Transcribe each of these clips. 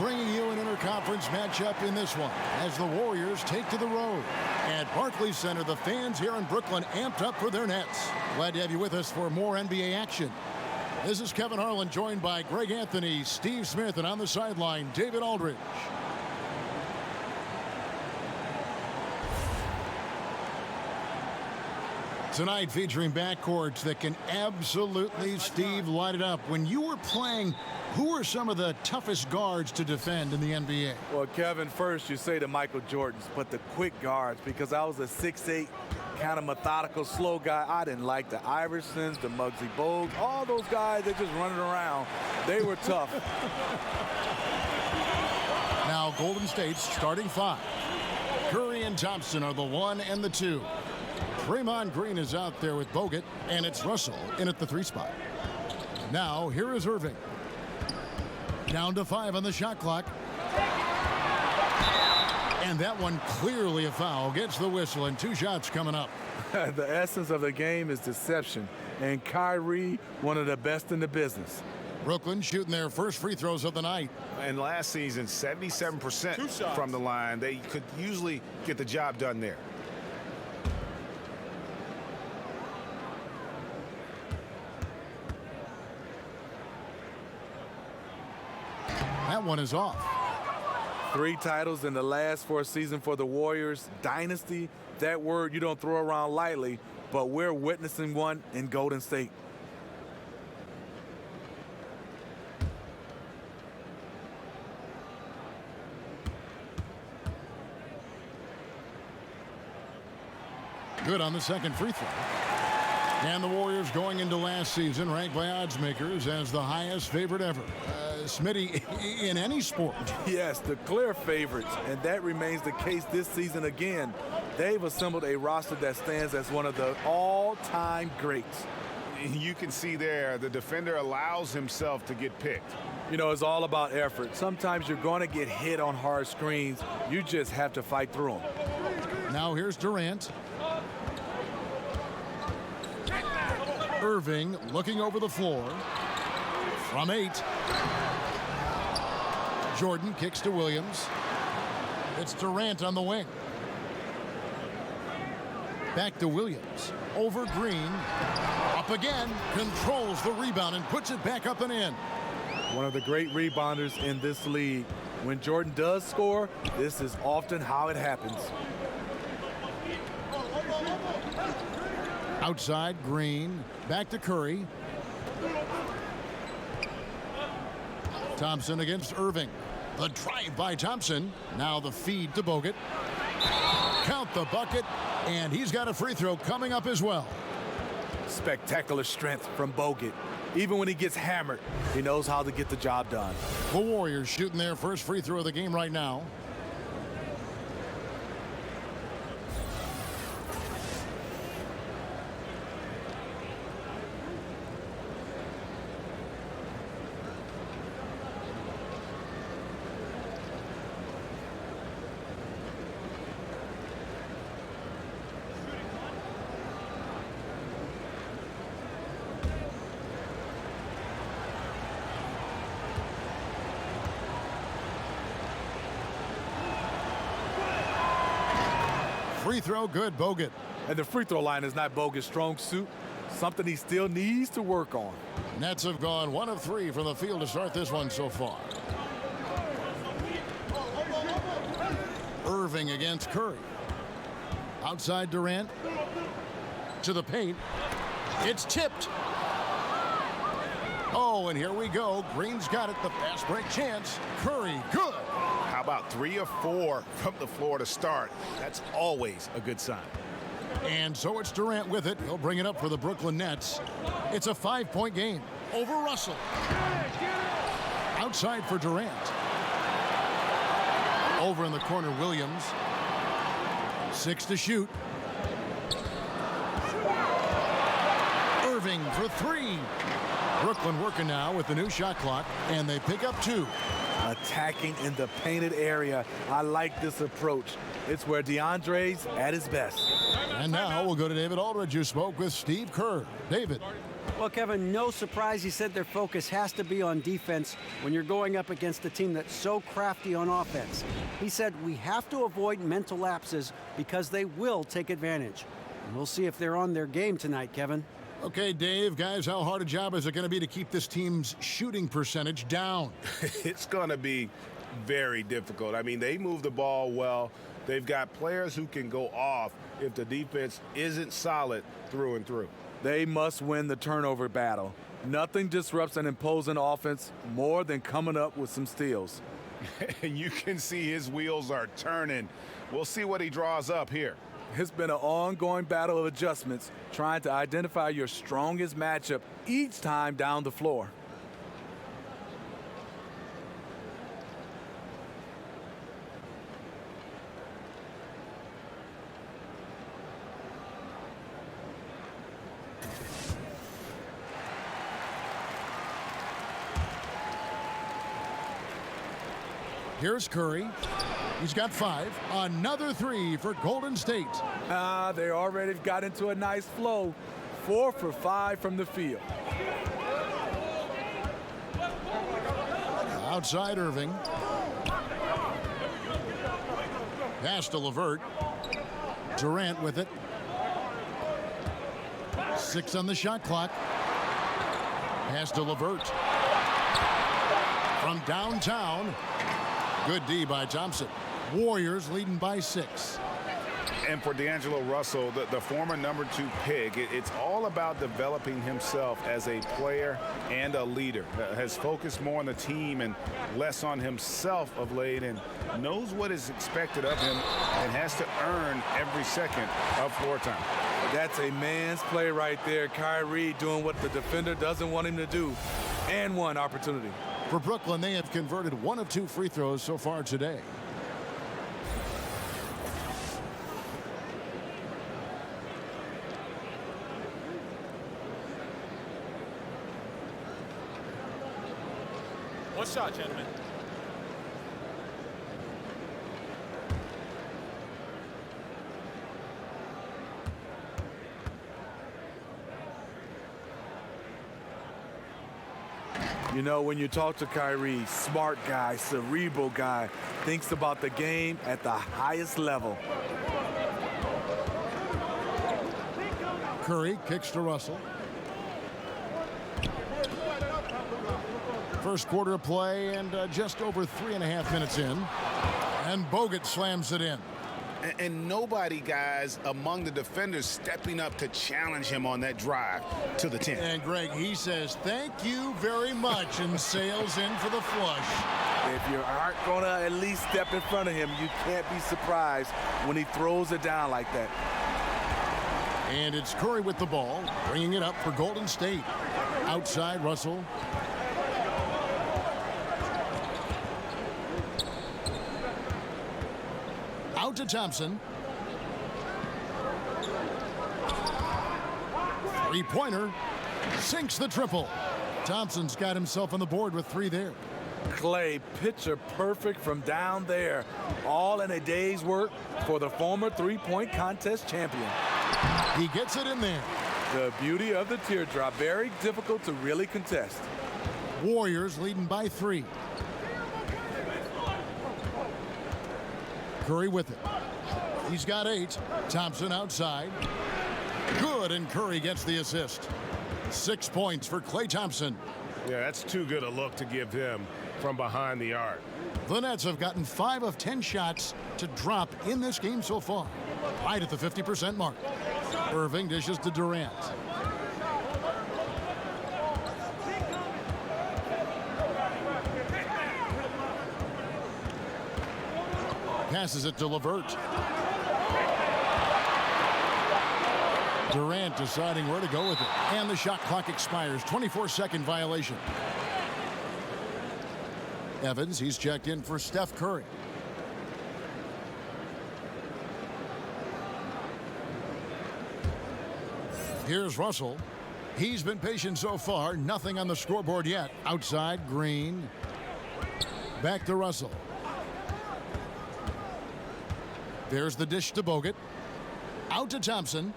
bringing you an interconference matchup in this one as the Warriors take to the road. At Barclays Center, the fans here in Brooklyn amped up for their Nets. Glad to have you with us for more NBA action. This is Kevin Harlan, joined by Greg Anthony, Steve Smith, and on the sideline, David Aldridge. Tonight featuring backcourts that can absolutely, Steve, light it up. When you were playing, who are some of the toughest guards to defend in the NBA? Well, Kevin, first you say the Michael Jordans, but the quick guards, because I was a 6'8", kind of methodical, slow guy. I didn't like the Iversons, the Muggsy Bogues, all those guys that just running around. They were tough. Now Golden State's starting five. Curry and Thompson are the 1 and the 2. Draymond Green is out there with Bogut, and it's Russell in at the 3 spot. Now, here is Irving. Down to 5 on the shot clock. And that one clearly a foul. Gets the whistle, and 2 shots coming up. The essence of the game is deception, and Kyrie, one of the best in the business. Brooklyn shooting their first free throws of the night. And last season, 77% from the line. They could usually get the job done there. That one is off. 3 titles in the last 4 seasons for the Warriors. Dynasty, that word you don't throw around lightly, but we're witnessing one in Golden State. Good on the second free throw. And the Warriors going into last season ranked by odds makers as the highest favorite ever. Smitty, in any sport. Yes, the clear favorites, and that remains the case this season again. They've assembled a roster that stands as one of the all-time greats. You can see there the defender allows himself to get picked. You know, it's all about effort. Sometimes you're going to get hit on hard screens. You just have to fight through them. Now here's Durant. Irving looking over the floor. From 8. Jordan kicks to Williams. It's Durant on the wing. Back to Williams. Over Green. Up again. Controls the rebound and puts it back up and in. One of the great rebounders in this league. When Jordan does score, this is often how it happens. Outside, Green. Back to Curry. Thompson against Irving. The drive by Thompson. Now the feed to Bogut. Count the bucket, and he's got a free throw coming up as well. Spectacular strength from Bogut. Even when he gets hammered, he knows how to get the job done. The Warriors shooting their first free throw of the game right now. Free throw good, Bogut. And the free throw line is not Bogut's strong suit. Something he still needs to work on. Nets have gone 1 of 3 from the field to start this one so far. Irving against Curry. Outside Durant. To the paint. It's tipped. Oh, and here we go. Green's got it. The fast break chance. Curry, good. How about 3 or 4 from the floor to start? That's always a good sign. And so it's Durant with it. He'll bring it up for the Brooklyn Nets. It's a 5-point game over Russell. Outside for Durant. Over in the corner, Williams. 6 to shoot. Irving for 3. Brooklyn working now with the new shot clock, and they pick up 2. Attacking in the painted area. I like this approach. It's where DeAndre's at his best. And now we'll go to David Aldridge, who spoke with Steve Kerr. David. Well, Kevin, no surprise he said their focus has to be on defense when you're going up against a team that's so crafty on offense. He said we have to avoid mental lapses because they will take advantage. And we'll see if they're on their game tonight, Kevin. Okay, Dave, guys, how hard a job is it going to be to keep this team's shooting percentage down? It's going to be very difficult. I mean, they move the ball well. They've got players who can go off if the defense isn't solid through and through. They must win the turnover battle. Nothing disrupts an imposing offense more than coming up with some steals. And you can see his wheels are turning. We'll see what he draws up here. It's been an ongoing battle of adjustments, trying to identify your strongest matchup each time down the floor. Here's Curry. He's got 5. Another 3 for Golden State. They already got into a nice flow. 4 for 5 from the field. Outside Irving. Pass to LeVert. Durant with it. 6 on the shot clock. Pass to LeVert. From downtown. Good D by Thompson. Warriors leading by 6. And for D'Angelo Russell, the former number 2 pick, it's all about developing himself as a player and a leader. Has focused more on the team and less on himself of late, and knows what is expected of him and has to earn every second of floor time. That's a man's play right there. Kyrie doing what the defender doesn't want him to do. And one opportunity. For Brooklyn, they have converted 1 of 2 free throws so far today. One shot, gentlemen. You know, when you talk to Kyrie, smart guy, cerebral guy, thinks about the game at the highest level. Curry kicks to Russell. First quarter of play and just over 3.5 minutes in. And Bogut slams it in. And nobody, guys, among the defenders stepping up to challenge him on that drive to the 10. And Greg, he says, thank you very much, and sails in for the flush. If you aren't going to at least step in front of him, you can't be surprised when he throws it down like that. And it's Curry with the ball, bringing it up for Golden State. Outside, Russell. Out to Thompson. Three-pointer. Sinks the triple. Thompson's got himself on the board with 3 there. Clay, picture perfect from down there. All in a day's work for the former three-point contest champion. He gets it in there. The beauty of the teardrop. Very difficult to really contest. Warriors leading by 3. Curry with it. He's got 8. Thompson outside. Good, and Curry gets the assist. 6 points for Klay Thompson. Yeah, that's too good a look to give him from behind the arc. The Nets have gotten 5 of 10 shots to drop in this game so far. Right at the 50% mark. Irving dishes to Durant. Passes it to LeVert. Durant deciding where to go with it. And the shot clock expires. 24-second violation. Evans, he's checked in for Steph Curry. Here's Russell. He's been patient so far. Nothing on the scoreboard yet. Outside, Green. Back to Russell. There's the dish to Bogut. Out to Thompson.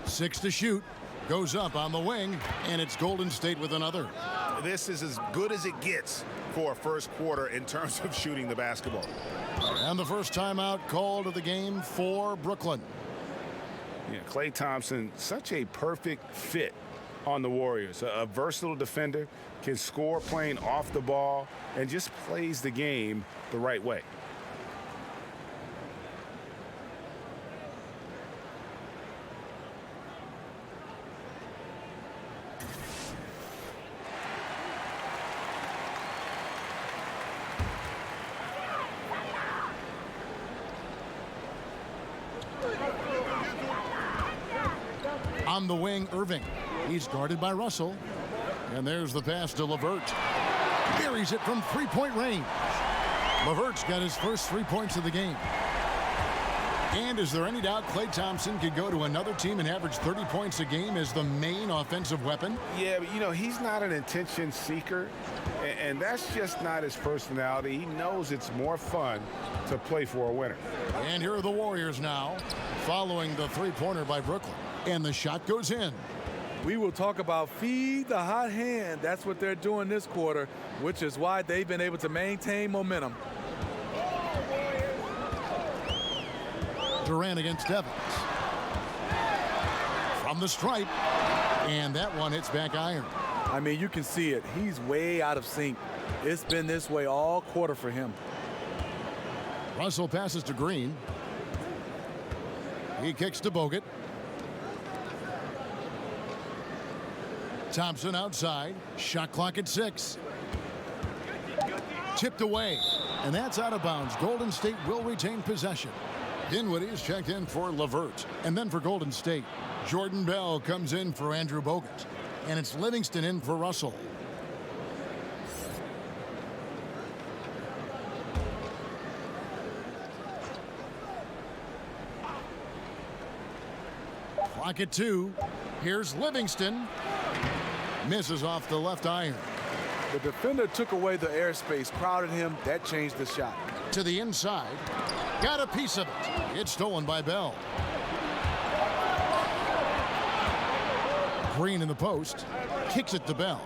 6 to shoot. Goes up on the wing, and it's Golden State with another. This is as good as it gets for a first quarter in terms of shooting the basketball. And the first timeout called of the game for Brooklyn. Yeah, Klay Thompson, such a perfect fit on the Warriors. A versatile defender, can score playing off the ball, and just plays the game the right way. On the wing, Irving. He's guarded by Russell. And there's the pass to LeVert. Buries it from three-point range. LeVert's got his first 3 points of the game. And is there any doubt Klay Thompson could go to another team and average 30 points a game as the main offensive weapon? Yeah, but, you know, he's not an attention seeker, and that's just not his personality. He knows it's more fun to play for a winner. And here are the Warriors now, following the three-pointer by Brooklyn. And the shot goes in. We will talk about feed the hot hand. That's what they're doing this quarter, which is why they've been able to maintain momentum. Durant against Evans. From the stripe. And that one hits back iron. I mean, you can see it. He's way out of sync. It's been this way all quarter for him. Russell passes to Green. He kicks to Bogut. Thompson outside. Shot clock at 6. Tipped away. And that's out of bounds. Golden State will retain possession. Dinwiddie is checked in for LeVert. And then for Golden State, Jordan Bell comes in for Andrew Bogut. And it's Livingston in for Russell. Clock at 2. Here's Livingston. Misses off the left iron. The defender took away the airspace, crowded him. That changed the shot. To the inside. Got a piece of it. It's stolen by Bell. Green in the post. Kicks it to Bell.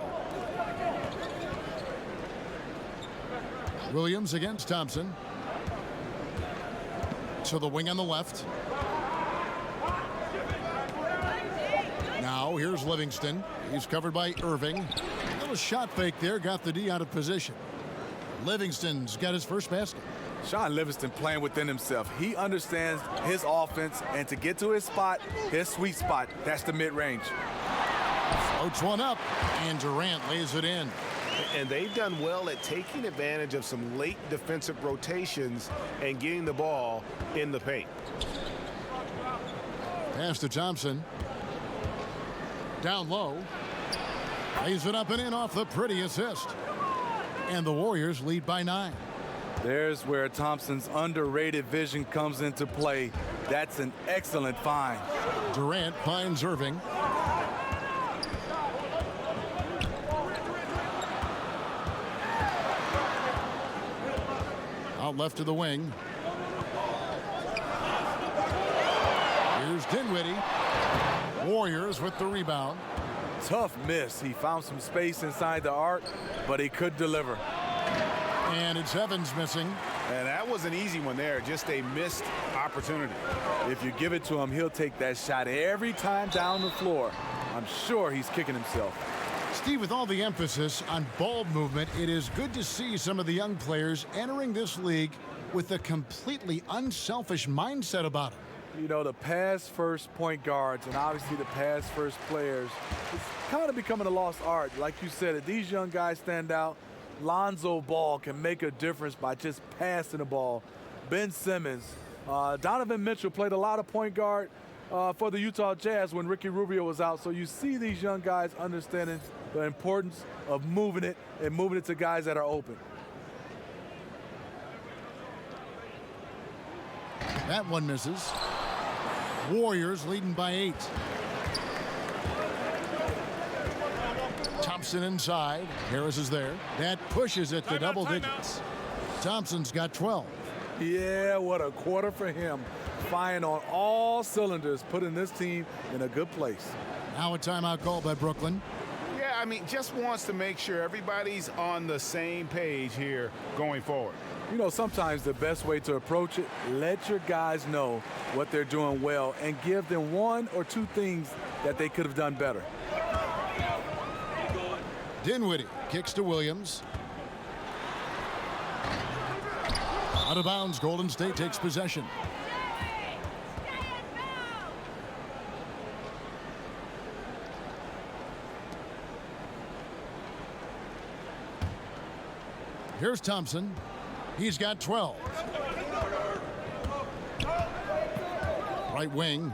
Williams against Thompson. To the wing on the left. Now here's Livingston. He's covered by Irving. Little shot fake there. Got the D out of position. Livingston's got his first basket. Shaun Livingston playing within himself. He understands his offense, and to get to his spot, his sweet spot, that's the mid-range. Floats one up, and Durant lays it in. And they've done well at taking advantage of some late defensive rotations and getting the ball in the paint. Pass to Thompson. Down low. Lays it up and in off the pretty assist. And the Warriors lead by 9. There's where Thompson's underrated vision comes into play. That's an excellent find. Durant finds Irving. Out left to the wing. Here's Dinwiddie. Warriors with the rebound. Tough miss. He found some space inside the arc, but he could deliver. And it's Evans missing. And that was an easy one there, just a missed opportunity. If you give it to him, he'll take that shot every time down the floor. I'm sure he's kicking himself. Steve, with all the emphasis on ball movement, it is good to see some of the young players entering this league with a completely unselfish mindset about it. You know, the pass-first point guards and obviously the pass-first players, it's kind of becoming a lost art. Like you said, if these young guys stand out, Lonzo Ball can make a difference by just passing the ball. Ben Simmons, Donovan Mitchell played a lot of point guard for the Utah Jazz when Ricky Rubio was out. So you see these young guys understanding the importance of moving it and moving it to guys that are open. That one misses. Warriors leading by 8. Thompson inside. Harris is there. That pushes it to double digits. Thompson's got 12. Yeah, what a quarter for him. firing on all cylinders, putting this team in a good place. Now a timeout called by Brooklyn. Yeah, I mean, just wants to make sure everybody's on the same page here going forward. You know, sometimes the best way to approach it, let your guys know what they're doing well and give them one or two things that they could have done better. Dinwiddie kicks to Williams. Out of bounds, Golden State takes possession. Here's Thompson. He's got 12. Right wing.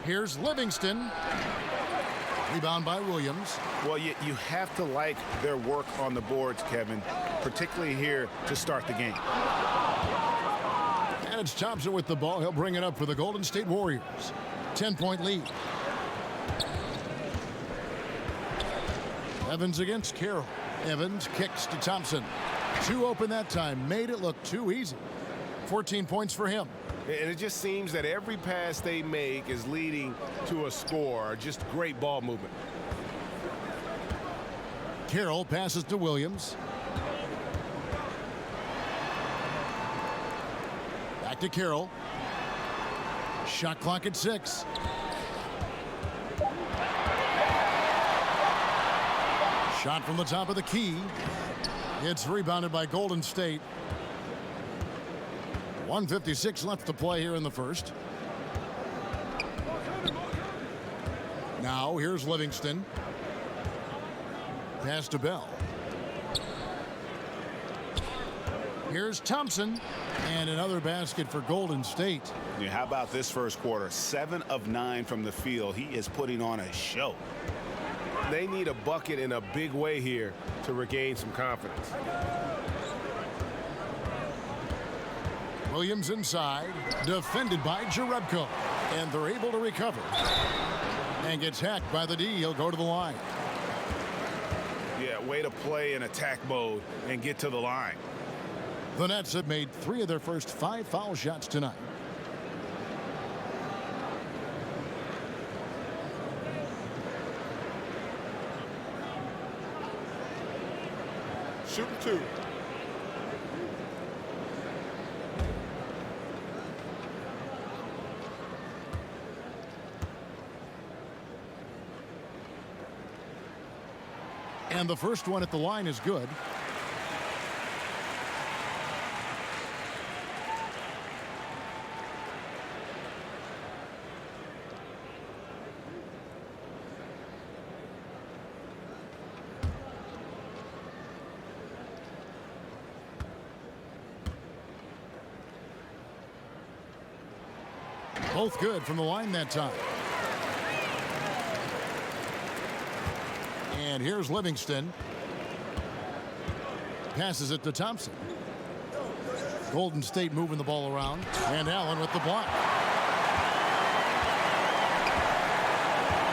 Here's Livingston. Rebound by Williams. Well, you have to like their work on the boards, Kevin, particularly here to start the game. And it's Thompson with the ball. He'll bring it up for the Golden State Warriors. 10-point lead. Evans against Carroll. Evans kicks to Thompson. Two open that time. Made it look too easy. 14 points for him. And it just seems that every pass they make is leading to a score. Just great ball movement. Carroll passes to Williams. Back to Carroll. Shot clock at 6. Shot from the top of the key. It's rebounded by Golden State. 1:56 left to play here in the first. Now here's Livingston. Pass to Bell. Here's Thompson. And another basket for Golden State. Yeah, how about this first quarter? 7 of 9 from the field. He is putting on a show. They need a bucket in a big way here to regain some confidence. Williams inside, defended by Jerebko, and they're able to recover. And gets hacked by the D. He'll go to the line. Yeah, way to play in attack mode and get to the line. The Nets have made 3 of their first 5 foul shots tonight. Shooting 2. And the first one at the line is good. Both good from the line that time. And here's Livingston. Passes it to Thompson. Golden State moving the ball around. And Allen with the block.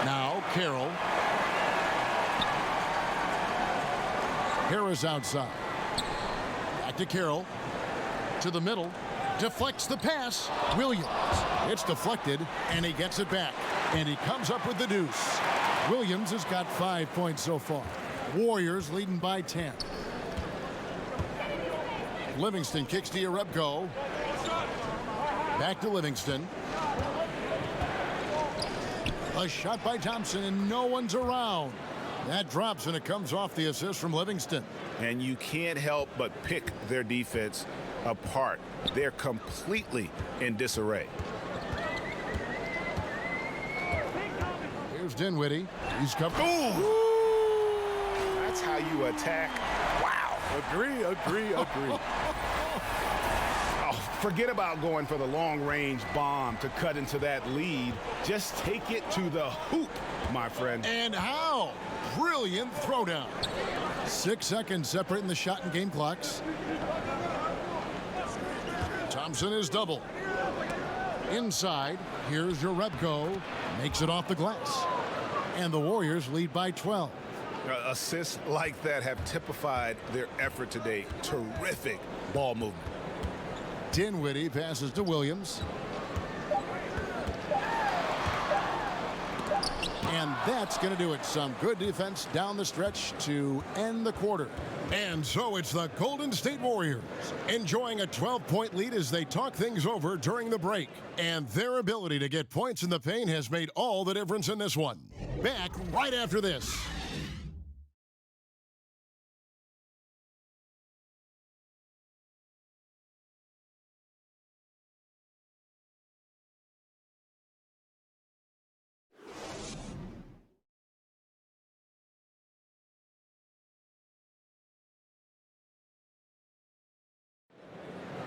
Now Carroll. Harris outside. Back to Carroll. To the middle. Deflects the pass. Williams. It's deflected, and he gets it back. And he comes up with the deuce. Williams has got 5 points so far. Warriors leading by 10. Livingston kicks to Jerebko. Back to Livingston. A shot by Thompson, and no one's around. That drops, and it comes off the assist from Livingston. And you can't help but pick their defense apart. They're completely in disarray. Here's Dinwiddie. He's covered. Ooh! That's how you attack. Wow. Agree. Oh, forget about going for the long-range bomb to cut into that lead. Just take it to the hoop, my friend. And how? Brilliant throwdown. 6 seconds separating the shot and game clocks. Thompson is double. Inside, here's Jerebko. Makes it off the glass. And the Warriors lead by 12. Assists like that have typified their effort today. Terrific ball movement. Dinwiddie passes to Williams. And that's going to do it. Some good defense down the stretch to end the quarter. And so it's the Golden State Warriors enjoying a 12-point lead as they talk things over during the break. And their ability to get points in the paint has made all the difference in this one. Back right after this.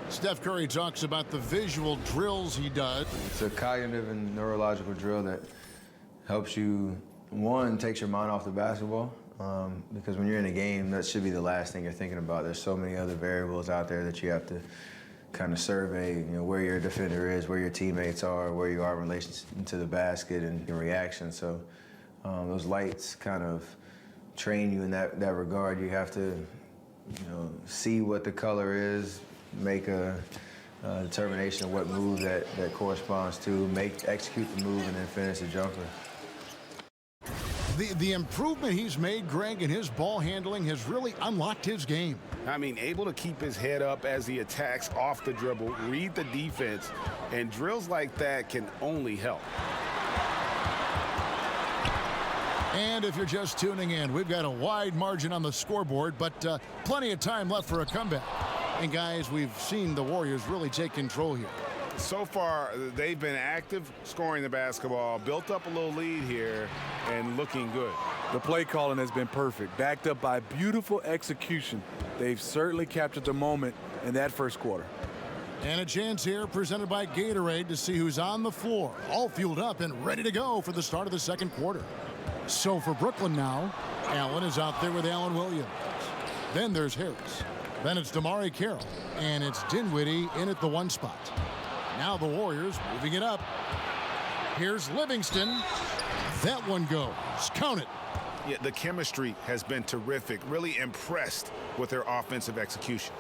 Steph Curry talks about the visual drills he does. It's a cognitive and neurological drill that helps you, one, takes your mind off the basketball, because when you're in a game, that should be the last thing you're thinking about. There's so many other variables out there that you have to kind of survey, where your defender is, where your teammates are, where you are in relation to the basket and your reaction. So those lights kind of train you in that regard. You have to, see what the color is, make a determination of what move that corresponds to, execute the move, and then finish the jumper. The improvement he's made, Greg, in his ball handling has really unlocked his game. I mean, able to keep his head up as he attacks off the dribble, read the defense, and drills like that can only help. And if you're just tuning in, we've got a wide margin on the scoreboard, but plenty of time left for a comeback. And guys, we've seen the Warriors really take control here. So far, they've been active, scoring the basketball, built up a little lead here, and looking good. The play calling has been perfect, backed up by beautiful execution. They've certainly captured the moment in that first quarter. And a chance here presented by Gatorade to see who's on the floor, all fueled up and ready to go for the start of the second quarter. So for Brooklyn now, Allen is out there with Allen Williams. Then there's Harris. Then it's DeMarre Carroll, and it's Dinwiddie in at the one spot. Now the Warriors moving it up. Here's Livingston. That one goes. Count it. Yeah, the chemistry has been terrific. Really impressed with their offensive execution.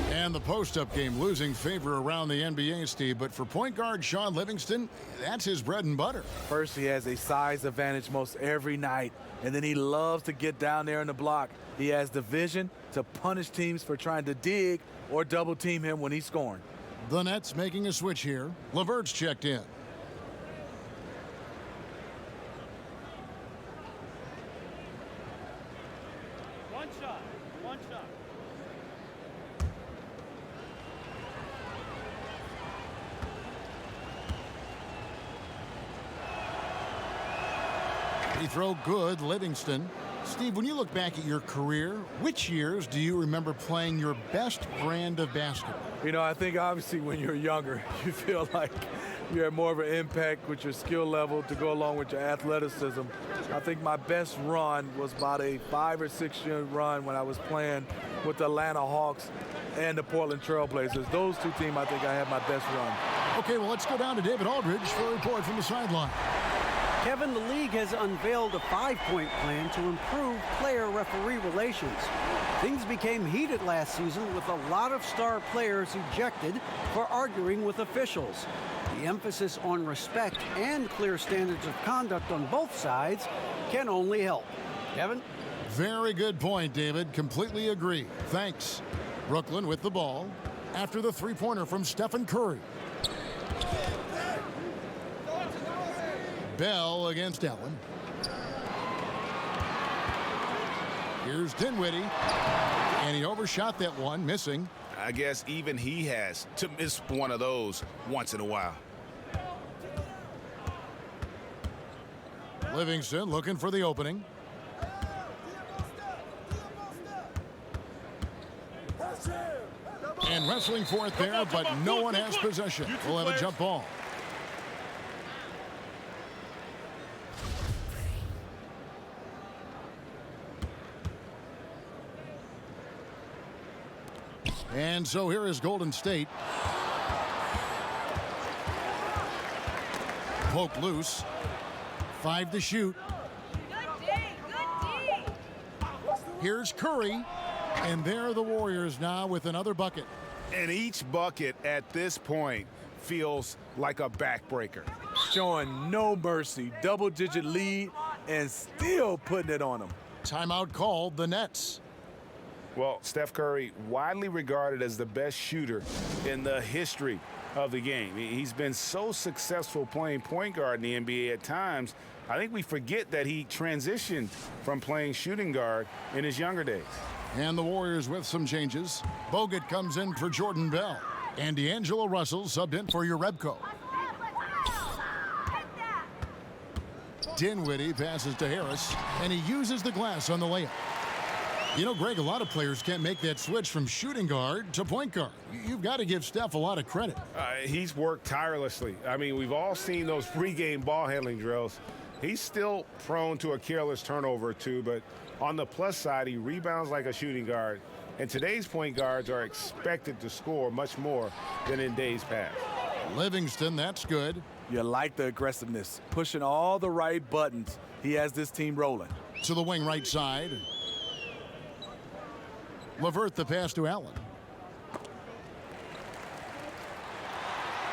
And the post-up game losing favor around the NBA, Steve. But for point guard Shaun Livingston, that's his bread and butter. First, he has a size advantage most every night, and then he loves to get down there in the block. He has the vision to punish teams for trying to dig or double team him when he's scoring. The Nets making a switch here. LeVert's checked in. One shot. He throw good, Livingston. Steve, when you look back at your career, which years do you remember playing your best brand of basketball? I think obviously when you're younger, you feel like you have more of an impact with your skill level to go along with your athleticism. I think my best run was about a 5 or 6 year run when I was playing with the Atlanta Hawks and the Portland Trail Blazers. Those two teams, I think I had my best run. Okay, well, let's go down to David Aldridge for a report from the sideline. Kevin, the league has unveiled a 5-point plan to improve player-referee relations. Things became heated last season with a lot of star players ejected for arguing with officials. The emphasis on respect and clear standards of conduct on both sides can only help. Kevin? Very good point, David. Completely agree. Thanks. Brooklyn with the ball after the three-pointer from Stephen Curry. Bell against Allen. Here's Dinwiddie, and he overshot that one, missing. I guess even he has to miss one of those once in a while. Livingston looking for the opening. And wrestling for it there, but no one has possession. We'll have a jump ball. And so here is Golden State. Poke loose. 5 to shoot. Good D. Here's Curry. And there are the Warriors now with another bucket. And each bucket at this point feels like a backbreaker. Showing no mercy, double-digit lead, and still putting it on them. Timeout called the Nets. Well, Steph Curry, widely regarded as the best shooter in the history of the game. He's been so successful playing point guard in the NBA at times, I think we forget that he transitioned from playing shooting guard in his younger days. And the Warriors with some changes. Bogut comes in for Jordan Bell. And D'Angelo Russell subbed in for Jerebko. Dinwiddie passes to Harris, and he uses the glass on the layup. You know, Greg, a lot of players can't make that switch from shooting guard to point guard. You've got to give Steph a lot of credit. He's worked tirelessly. I mean, we've all seen those pregame ball handling drills. He's still prone to a careless turnover or two, but on the plus side, he rebounds like a shooting guard. And today's point guards are expected to score much more than in days past. Livingston, that's good. You like the aggressiveness, pushing all the right buttons. He has this team rolling. To the wing right side. LeVert the pass to Allen.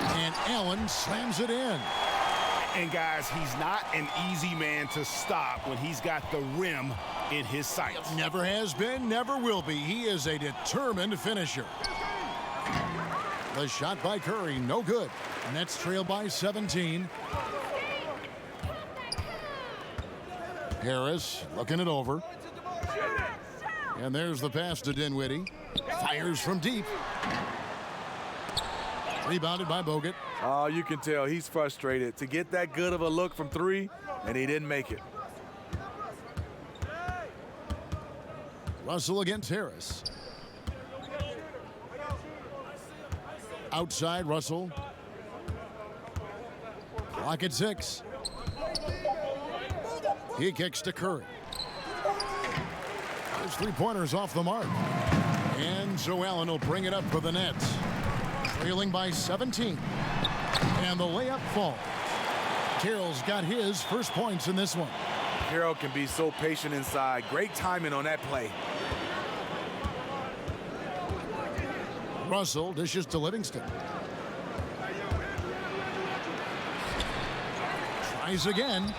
And Allen slams it in. And guys, he's not an easy man to stop when he's got the rim in his sights. Never has been, never will be. He is a determined finisher. The shot by Curry, no good. Nets trail by 17. Harris looking it over. And there's the pass to Dinwiddie. Fires from deep. Rebounded by Bogut. Oh, you can tell he's frustrated to get that good of a look from three, and he didn't make it. Russell against Harris. Outside, Russell. Clock at 6. He kicks to Curry. His three-pointers off the mark. And so Allen will bring it up for the Nets. Trailing by 17. And the layup falls. Carroll's got his first points in this one. Carroll can be so patient inside. Great timing on that play. Russell dishes to Livingston. Tries again.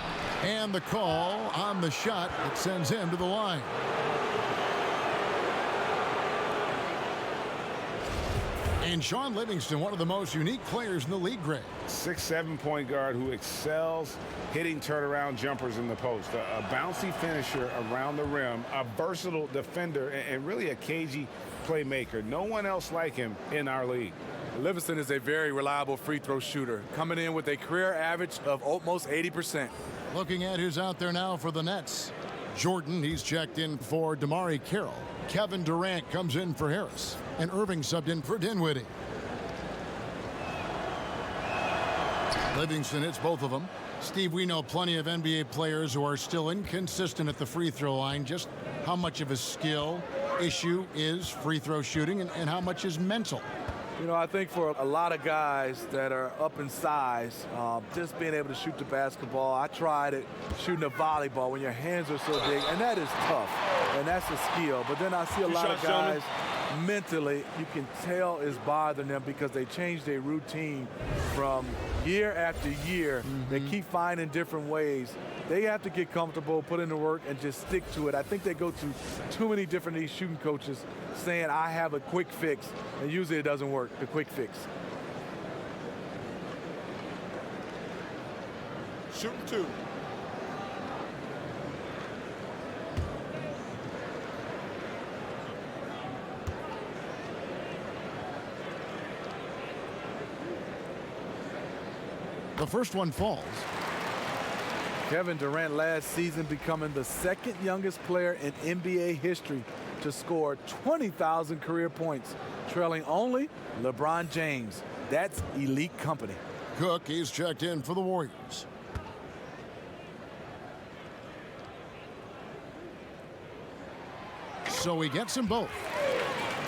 And the call on the shot that sends him to the line. And Shaun Livingston, one of the most unique players in the league, Greg. 6'7" point guard who excels hitting turnaround jumpers in the post. A bouncy finisher around the rim, a versatile defender, and really a cagey playmaker. No one else like him in our league. Livingston is a very reliable free throw shooter, coming in with a career average of almost 80%. Looking at who's out there now for the Nets. Jordan, he's checked in for DeMarre Carroll. Kevin Durant comes in for Harris. And Irving subbed in for Dinwiddie. Livingston hits both of them. Steve, we know plenty of NBA players who are still inconsistent at the free throw line. Just how much of a skill issue is free throw shooting and how much is mental? You know, I think for a lot of guys that are up in size, just being able to shoot the basketball. I tried it shooting a volleyball when your hands are so big, and that is tough, and that's a skill. But then I see a lot of guys mentally, you can tell is bothering them because they change their routine from year after year. They keep finding different ways. They have to get comfortable, put in the work, and just stick to it. I think they go to too many different these shooting coaches saying, I have a quick fix, and usually it doesn't work, the quick fix. Shooting two. The first one falls. Kevin Durant last season becoming the second youngest player in NBA history to score 20,000 career points, trailing only LeBron James. That's elite company. Cook, he's checked in for the Warriors. So he gets them both.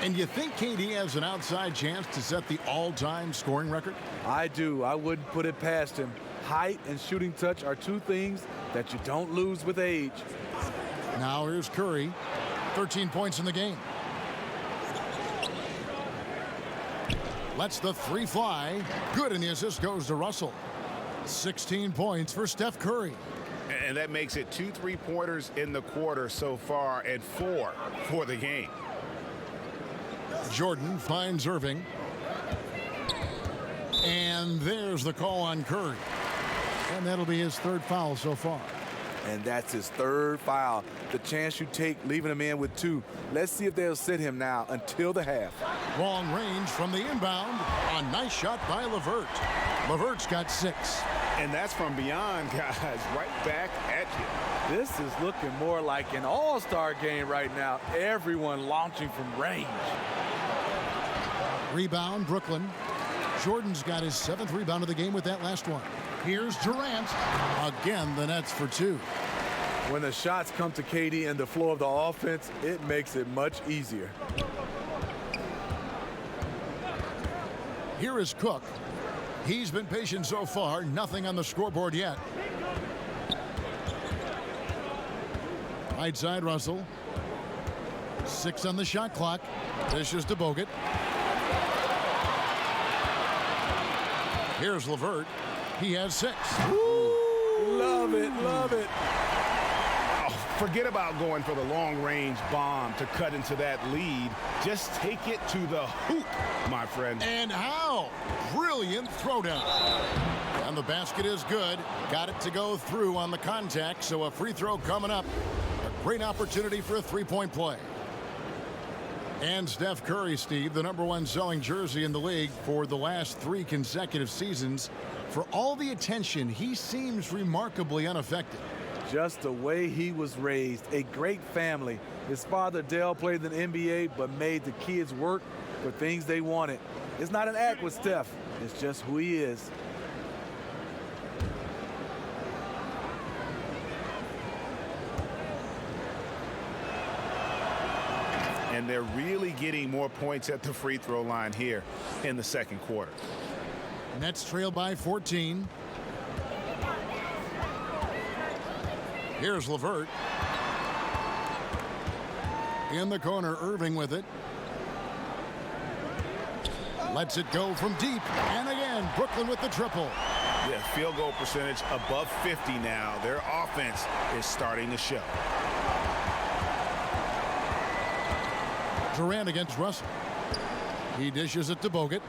And you think KD has an outside chance to set the all-time scoring record? I do. I wouldn't put it past him. Height and shooting touch are two things that you don't lose with age. Now here's Curry. 13 points in the game. Lets the three fly. Good, and the assist goes to Russell. 16 points for Steph Curry. And that makes it 2 3-pointers in the quarter so far and 4 for the game. Jordan finds Irving. And there's the call on Curry. And that'll be his 3rd foul so far. And that's his 3rd foul. The chance you take leaving him in with 2. Let's see if they'll sit him now until the half. Long range from the inbound. A nice shot by LeVert. LeVert's got 6. And that's from beyond, guys, right back at you. This is looking more like an all-star game right now. Everyone launching from range. Rebound, Brooklyn. Jordan's got his 7th rebound of the game with that last one. Here's Durant. Again, the Nets for 2. When the shots come to KD and the flow of the offense, it makes it much easier. Here is Cook. He's been patient so far. Nothing on the scoreboard yet. Right side, Russell. 6 on the shot clock. Dishes to Bogut. Here's LeVert. He has 6. Ooh, love it, love it. Oh, forget about going for the long-range bomb to cut into that lead. Just take it to the hoop, my friend. And how? Brilliant throwdown. And the basket is good. Got it to go through on the contact, so a free throw coming up. A great opportunity for a 3-point play. And Steph Curry, Steve, the #1 selling jersey in the league for the last 3 consecutive seasons. For all the attention, he seems remarkably unaffected. Just the way he was raised. A great family. His father, Dale, played in the NBA, but made the kids work for things they wanted. It's not an act with Steph. It's just who he is. And they're really getting more points at the free throw line here in the 2nd quarter. Nets trail by 14. Here's LeVert. In the corner, Irving with it. Lets it go from deep. And again, Brooklyn with the triple. Yeah, field goal percentage above 50 now. Their offense is starting to show. Durant against Russell. He dishes it to Bogut.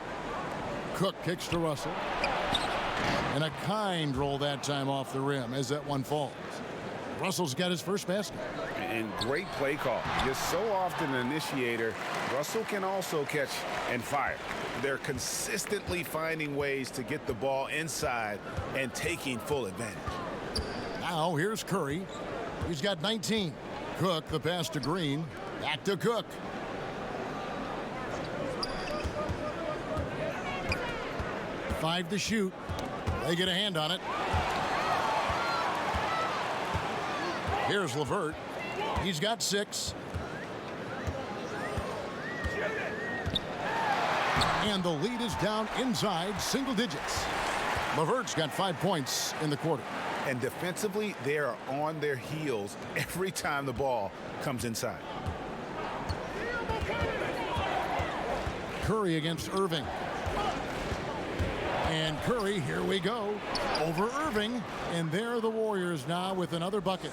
Cook kicks to Russell. And a kind roll that time off the rim as that one falls. Russell's got his first basket. And great play call. Just so often an initiator, Russell can also catch and fire. They're consistently finding ways to get the ball inside and taking full advantage. Now here's Curry. He's got 19. Cook, the pass to Green. Back to Cook. Five to shoot. They get a hand on it. Here's LeVert. He's got 6. And the lead is down inside single digits. LeVert's got 5 points in the quarter. And defensively, they are on their heels every time the ball comes inside. Curry against Irving. And Curry, here we go, over Irving. And there are the Warriors now with another bucket.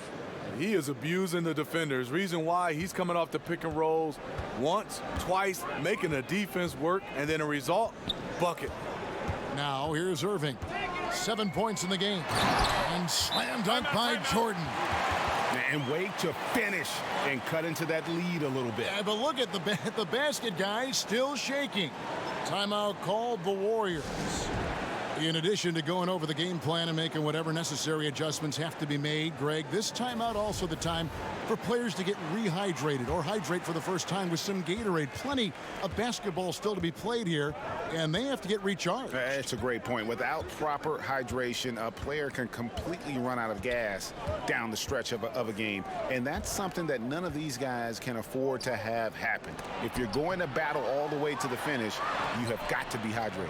He is abusing the defenders. Reason why he's coming off the pick and rolls once, twice, making the defense work, and then a result, bucket. Now here's Irving. 7 points in the game. And slam dunk by Jordan. And wait to finish and cut into that lead a little bit. Yeah, but look at the basket, guys, still shaking. Timeout called the Warriors. In addition to going over the game plan and making whatever necessary adjustments have to be made, Greg, this timeout also the time for players to get rehydrated or hydrate for the first time with some Gatorade. Plenty of basketball still to be played here, and they have to get recharged. That's a great point. Without proper hydration, a player can completely run out of gas down the stretch of a game, and that's something that none of these guys can afford to have happen. If you're going to battle all the way to the finish, you have got to be hydrated.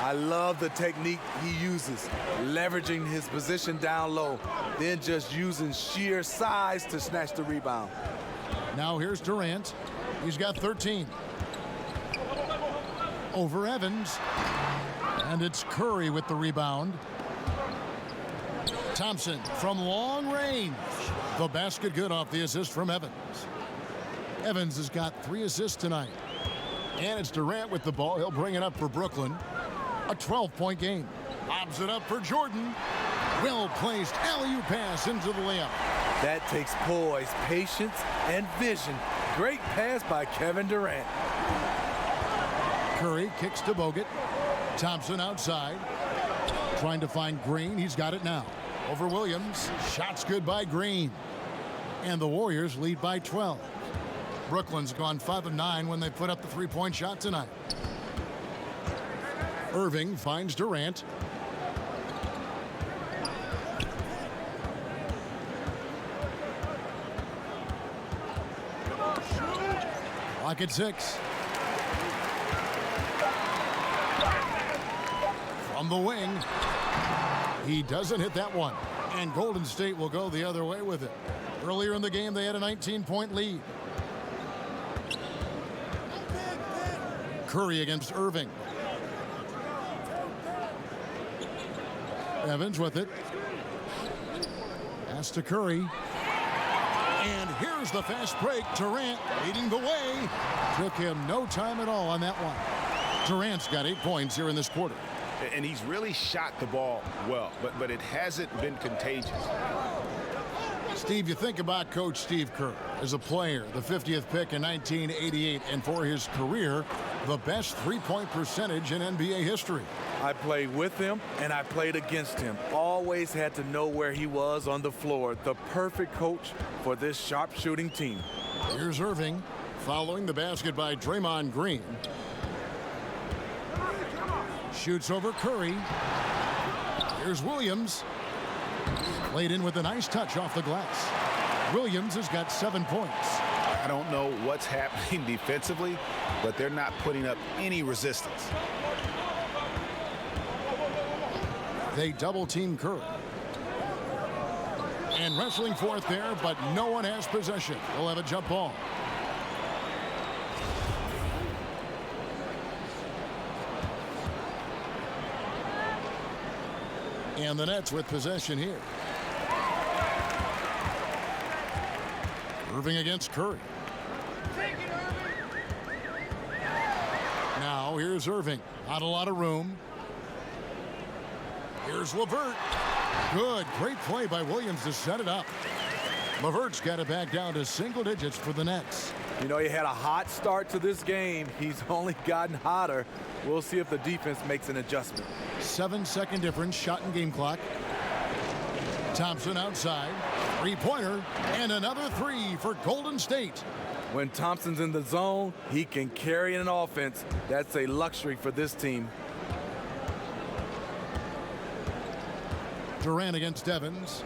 I love the technique he uses, leveraging his position down low, then just using sheer size to snatch the rebound. Now here's Durant. He's got 13. Over Evans. And it's Curry with the rebound. Thompson from long range. The basket good off the assist from Evans. Evans has got 3 assists tonight. And it's Durant with the ball. He'll bring it up for Brooklyn. A 12-point game. Lobs it up for Jordan. Well-placed alley-oop pass into the layup. That takes poise, patience, and vision. Great pass by Kevin Durant. Curry kicks to Bogut. Thompson outside. Trying to find Green. He's got it now. Over Williams. Shots good by Green. And the Warriors lead by 12. Brooklyn's gone 5 of 9 when they put up the 3-point shot tonight. Irving finds Durant. Clock at 6. From the wing. He doesn't hit that one. And Golden State will go the other way with it. Earlier in the game, they had a 19-point lead. Curry against Irving. Evans with it. Pass to Curry. And here's the fast break. Durant leading the way. Took him no time at all on that one. Durant's got 8 points here in this quarter. And he's really shot the ball well, but it hasn't been contagious. Steve, you think about Coach Steve Kerr as a player, the 50th pick in 1988, and for his career, the best 3-point percentage in NBA history. I played with him and I played against him. Always had to know where he was on the floor. The perfect coach for this sharpshooting team. Here's Irving following the basket by Draymond Green. Shoots over Curry. Here's Williams. Played in with a nice touch off the glass. Williams has got 7 points. I don't know what's happening defensively, but they're not putting up any resistance. They double-team Curry. And wrestling for it there, but no one has possession. We'll have a jump ball. And the Nets with possession here. Irving against Curry. Now here's Irving. Not a lot of room. Here's LeVert. Good. Great play by Williams to set it up. LeVert's got it back down to single digits for the Nets. You know, he had a hot start to this game. He's only gotten hotter. We'll see if the defense makes an adjustment. 7-second difference, shot and game clock. Thompson outside. 3-pointer. And another 3 for Golden State. When Thompson's in the zone, he can carry an offense. That's a luxury for this team. Durant against Evans.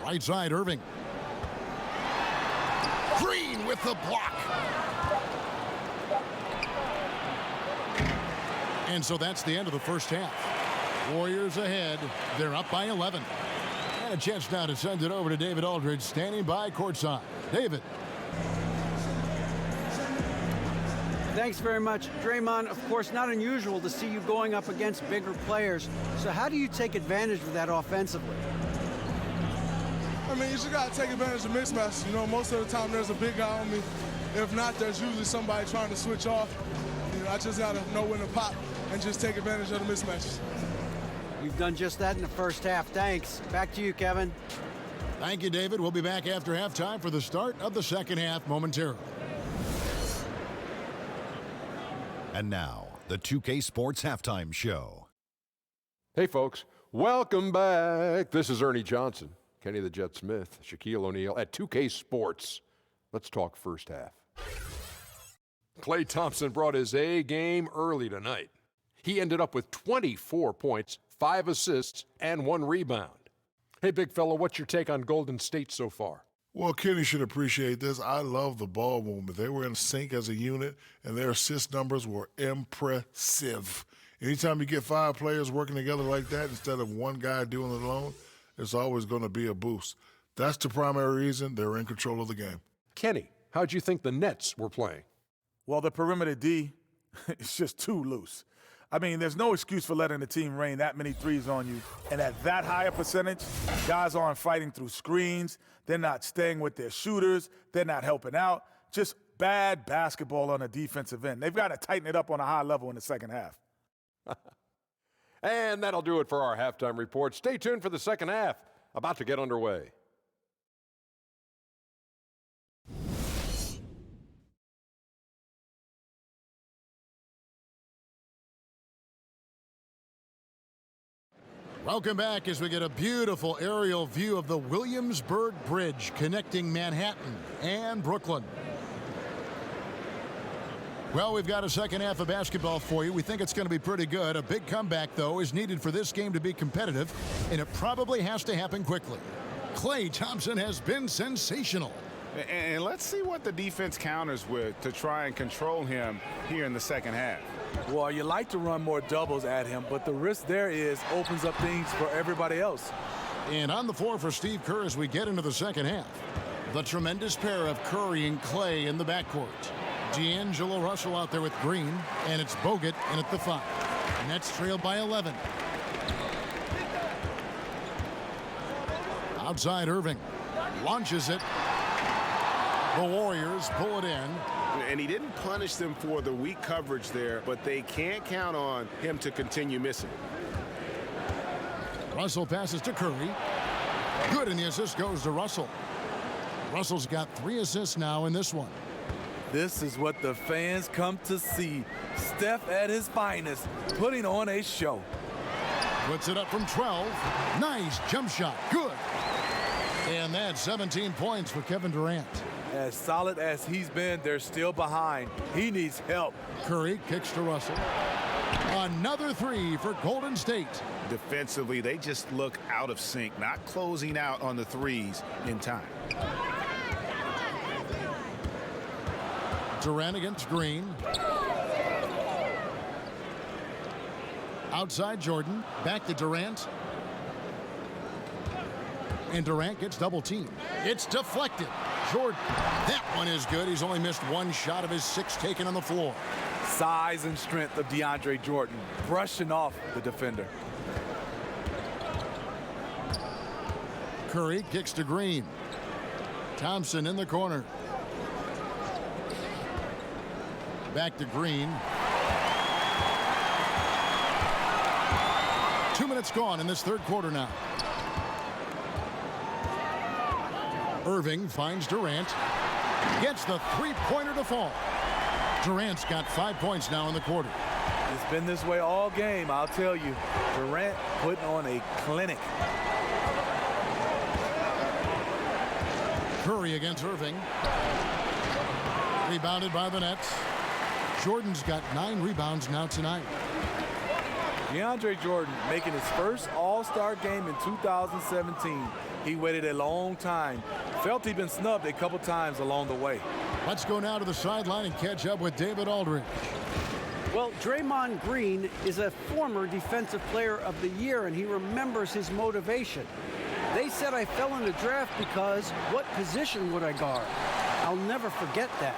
Right side, Irving. Green with the block. And so that's the end of the first half. Warriors ahead. They're up by 11. And a chance now to send it over to David Aldridge, standing by courtside. David. Thanks very much. Draymond, of course, not unusual to see you going up against bigger players. So how do you take advantage of that offensively? I mean, you just got to take advantage of mismatches. You know, most of the time there's a big guy on me. If not, there's usually somebody trying to switch off. You know, I just got to know when to pop and just take advantage of the mismatches. You've done just that in the first half. Thanks. Back to you, Kevin. Thank you, David. We'll be back after halftime for the start of the second half momentarily. And now, the 2K Sports Halftime Show. Hey, folks. Welcome back. This is Ernie Johnson, Kenny the Jet Smith, Shaquille O'Neal at 2K Sports. Let's talk first half. Klay Thompson brought his A game early tonight. He ended up with 24 points, 5 assists, and 1 rebound. Hey, big fella, what's your take on Golden State so far? Well, Kenny should appreciate this. I love the ball movement. They were in sync as a unit, and their assist numbers were impressive. Anytime you get 5 players working together like that instead of one guy doing it alone, it's always going to be a boost. That's the primary reason they're in control of the game. Kenny, how'd you think the Nets were playing? Well, the perimeter D is just too loose. I mean, there's no excuse for letting the team rain that many threes on you. And at that high a percentage, guys aren't fighting through screens. They're not staying with their shooters. They're not helping out. Just bad basketball on a defensive end. They've got to tighten it up on a high level in the second half. And that'll do it for our halftime report. Stay tuned for the second half, about to get underway. Welcome back as we get a beautiful aerial view of the Williamsburg Bridge connecting Manhattan and Brooklyn. Well, we've got a second half of basketball for you. We think it's going to be pretty good. A big comeback, though, is needed for this game to be competitive, and it probably has to happen quickly. Klay Thompson has been sensational. And let's see what the defense counters with to try and control him here in the second half. Well, you like to run more doubles at him, but the risk there is opens up things for everybody else. And on the floor for Steve Kerr as we get into the second half. The tremendous pair of Curry and Klay in the backcourt. D'Angelo Russell out there with Green, and it's Bogut in at the 5. Nets trail by 11. Outside Irving. Launches it. The Warriors pull it in. And he didn't punish them for the weak coverage there, but they can't count on him to continue missing. Russell passes to Curry. Good, and the assist goes to Russell. Russell's got 3 assists now in this one. This is what the fans come to see. Steph at his finest, putting on a show. Puts it up from 12. Nice jump shot. Good. And that's 17 points for Kevin Durant. As solid as he's been, they're still behind. He needs help. Curry kicks to Russell. Another 3 for Golden State. Defensively, they just look out of sync, not closing out on the threes in time. Durant against Green. Outside Jordan. Back to Durant. And Durant gets double teamed. It's deflected. Jordan. That one is good. He's only missed 1 shot of his 6 taken on the floor. Size and strength of DeAndre Jordan, brushing off the defender. Curry kicks to Green. Thompson in the corner. Back to Green. 2 minutes gone in this third quarter now. Irving finds Durant. Gets the 3-pointer to fall. Durant's got 5 points now in the quarter. It's been this way all game, I'll tell you. Durant putting on a clinic. Curry against Irving. Rebounded by the Nets. Jordan's got 9 rebounds now tonight. DeAndre Jordan making his first All-Star game in 2017. He waited a long time. Felt he'd been snubbed a couple times along the way. Let's go now to the sideline and catch up with David Aldridge. Well, Draymond Green is a former Defensive Player of the Year, and he remembers his motivation. They said I fell in the draft because what position would I guard? I'll never forget that.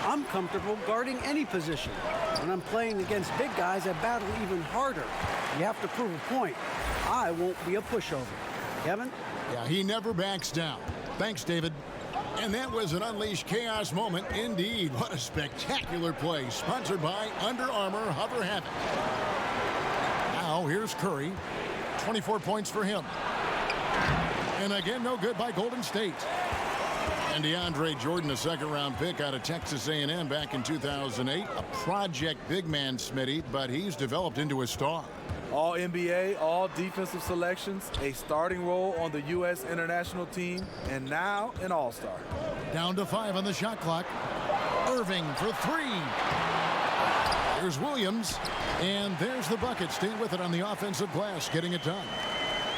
I'm comfortable guarding any position. When I'm playing against big guys, I battle even harder. You have to prove a point. I won't be a pushover. Kevin? Yeah, he never backs down. Thanks, David. And that was an Unleashed Chaos moment indeed. What a spectacular play, sponsored by Under Armour Hover Havoc. Now here's Curry. 24 points for him. And again, no good by Golden State. And DeAndre Jordan, a second-round pick out of Texas A&M back in 2008. A project big man, Smitty, but he's developed into a star. All NBA, all defensive selections, a starting role on the U.S. international team, and now an All-Star. Down to 5 on the shot clock. Irving for 3. Here's Williams, and there's the bucket. Staying with it on the offensive glass, getting it done.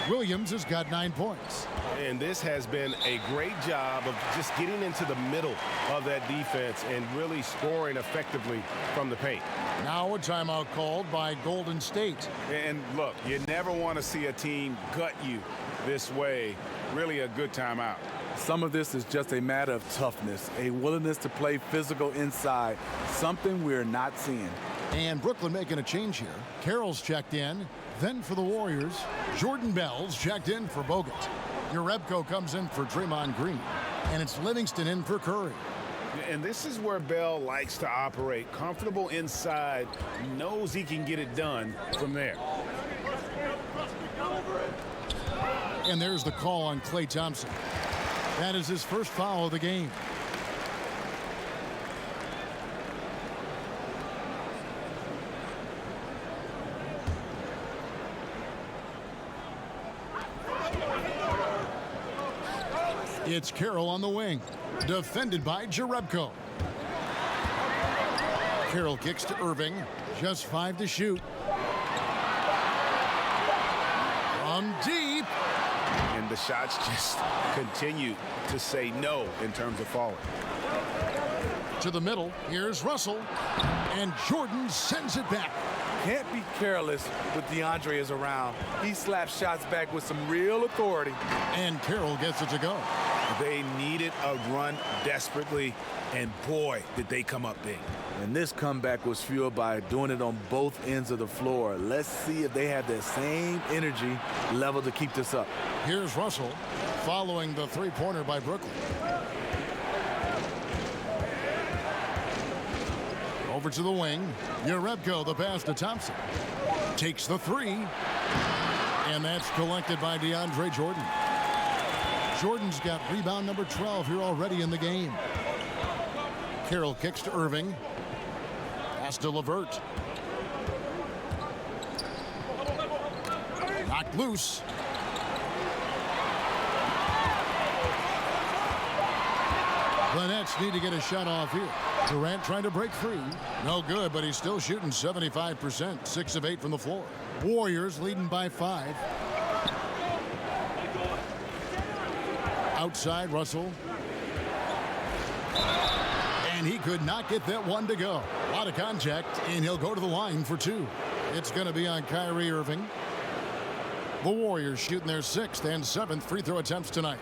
Williams has got 9 points. And this has been a great job of just getting into the middle of that defense and really scoring effectively from the paint. Now a timeout called by Golden State. And look, you never want to see a team gut you this way. Really a good timeout. Some of this is just a matter of toughness, a willingness to play physical inside, something we're not seeing. And Brooklyn making a change here. Carroll's checked in. Then for the Warriors, Jordan Bell's checked in for Bogut. Jerebko comes in for Draymond Green. And it's Livingston in for Curry. And this is where Bell likes to operate. Comfortable inside, knows he can get it done from there. And there's the call on Klay Thompson. That is his first foul of the game. It's Carroll on the wing, defended by Jerebko. Carroll kicks to Irving, just 5 to shoot. From deep. And the shots just continue to say no in terms of falling. To the middle, here's Russell, and Jordan sends it back. Can't be careless with DeAndre is around. He slaps shots back with some real authority. And Carroll gets it to go. They needed a run desperately, and boy, did they come up big. And this comeback was fueled by doing it on both ends of the floor. Let's see if they have that same energy level to keep this up. Here's Russell following the three-pointer by Brooklyn. Over to the wing. Jerebko, the pass to Thompson. Takes the three. And that's collected by DeAndre Jordan. Jordan's got rebound number 12 here already in the game. Carroll kicks to Irving. Pass to LeVert. Knocked loose. The Nets need to get a shot off here. Durant trying to break free. No good, but he's still shooting 75%. 6 of 8 from the floor. Warriors leading by 5. Outside, Russell. And he could not get that one to go. A lot of contact, and he'll go to the line for 2. It's going to be on Kyrie Irving. The Warriors shooting their 6th and 7th free throw attempts tonight.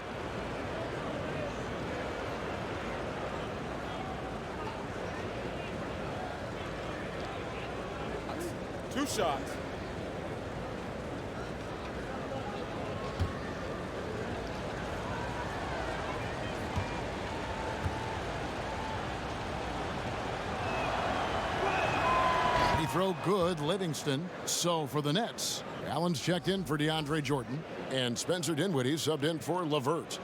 Two shots. Throw good, Livingston. So for the Nets, Allen's checked in for DeAndre Jordan, and Spencer Dinwiddie subbed in for LeVert.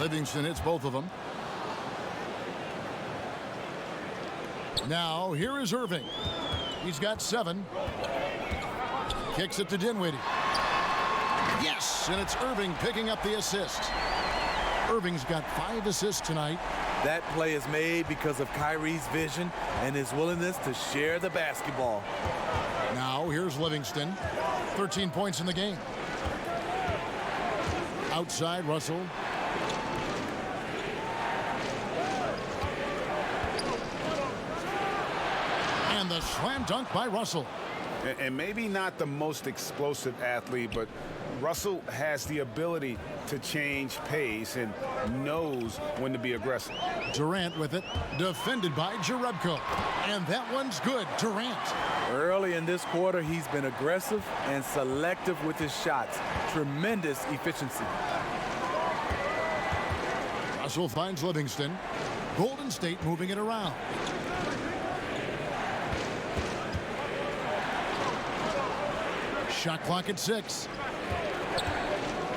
Livingston hits both of them. Now, here is Irving. He's got 7. Kicks it to Dinwiddie. Yes, and it's Irving picking up the assist. Irving's got 5 assists tonight. That play is made because of Kyrie's vision and his willingness to share the basketball. Now, here's Livingston. 13 points in the game. Outside, Russell. The slam dunk by Russell. And maybe not the most explosive athlete, but Russell has the ability to change pace and knows when to be aggressive. Durant with it, defended by Jerebko. And that one's good, Durant. Early in this quarter, he's been aggressive and selective with his shots. Tremendous efficiency. Russell finds Livingston. Golden State moving it around. Shot clock at 6.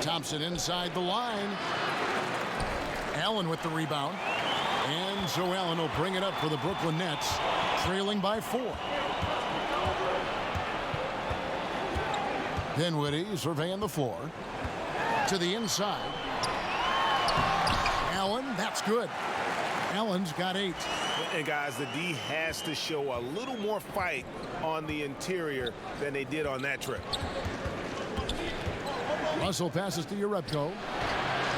Thompson inside the line. Allen with the rebound. And so Allen will bring it up for the Brooklyn Nets, trailing by 4. Dinwiddie surveying the floor. To the inside. Allen, that's good. Allen's got 8. And guys, the D has to show a little more fight on the interior than they did on that trip. Russell passes to Jerebko.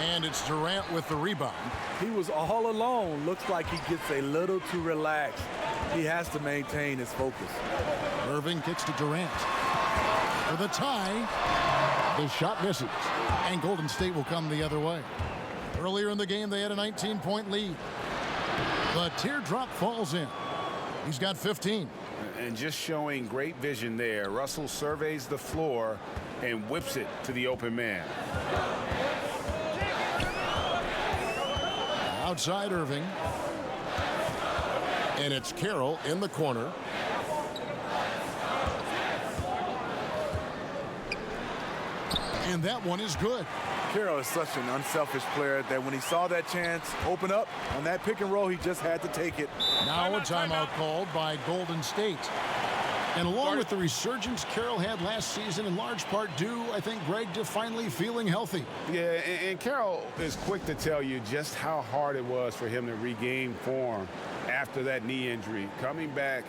And it's Durant with the rebound. He was all alone. Looks like he gets a little too relaxed. He has to maintain his focus. Irving kicks to Durant. For the tie. The shot misses. And Golden State will come the other way. Earlier in the game, they had a 19-point lead. The teardrop falls in. He's got 15. And just showing great vision there. Russell surveys the floor and whips it to the open man. Outside Irving. And it's Carroll in the corner. And that one is good. Carroll is such an unselfish player that when he saw that chance open up on that pick and roll, he just had to take it. Now a timeout called by Golden State. And along with the resurgence Carroll had last season, in large part due, I think, Greg, to finally feeling healthy. Yeah, and Carroll is quick to tell you just how hard it was for him to regain form after that knee injury. Coming back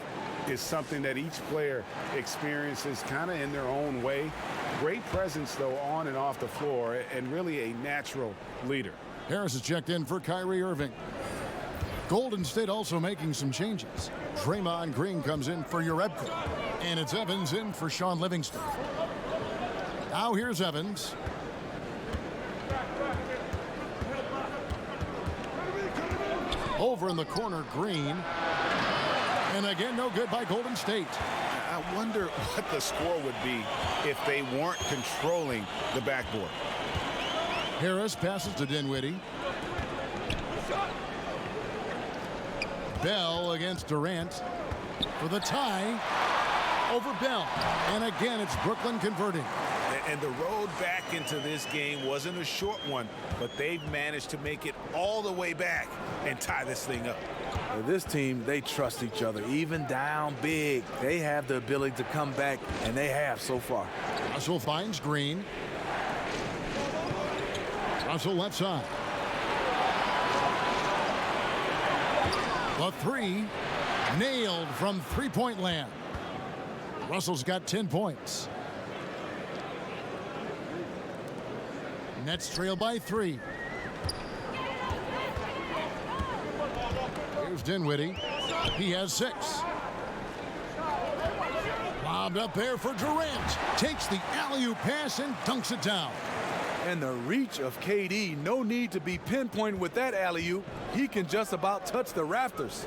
is something that each player experiences kind of in their own way. Great presence, though, on and off the floor, and really a natural leader. Harris is checked in for Kyrie Irving. Golden State also making some changes. Draymond Green comes in for Jerebko. And it's Evans in for Sean Livingston. Now here's Evans. Over in the corner, Green. And again, no good by Golden State. I wonder what the score would be if they weren't controlling the backboard. Harris passes to Dinwiddie. Bell against Durant for the tie over Bell. And again, it's Brooklyn converting. And the road back into this game wasn't a short one, but they've managed to make it all the way back and tie this thing up. This team, they trust each other. Even down big, they have the ability to come back, and they have so far. Russell finds Green. Russell left side. The three nailed from three-point land. Russell's got 10 points. Nets trail by 3. Here's Dinwiddie. He has 6. Lobbed up there for Durant. Takes the alley-oop pass and dunks it down. And the reach of KD, no need to be pinpointed with that alley-oop. He can just about touch the rafters.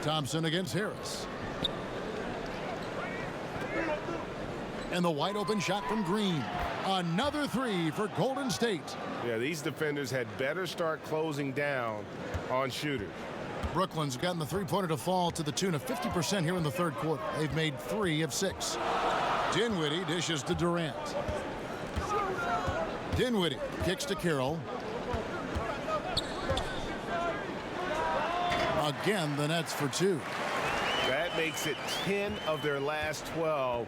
Thompson against Harris. And the wide open shot from Green. Another 3 for Golden State. Yeah, these defenders had better start closing down on shooters. Brooklyn's gotten the three-pointer to fall to the tune of 50% here in the third quarter. They've made 3 of 6. Dinwiddie dishes to Durant. Dinwiddie kicks to Carroll. Again, the Nets for 2. That makes it 10 of their last 12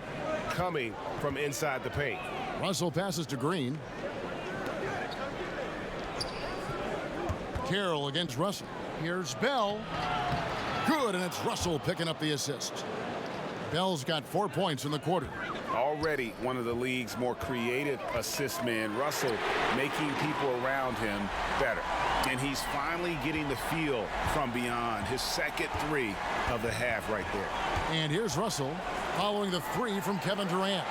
coming from inside the paint. Russell passes to Green. Carroll against Russell. Here's Bell. Good, and it's Russell picking up the assist. Bell's got 4 points in the quarter. Already one of the league's more creative assist men. Russell making people around him better. And he's finally getting the feel from beyond. His second 3 of the half right there. And here's Russell following the 3 from Kevin Durant.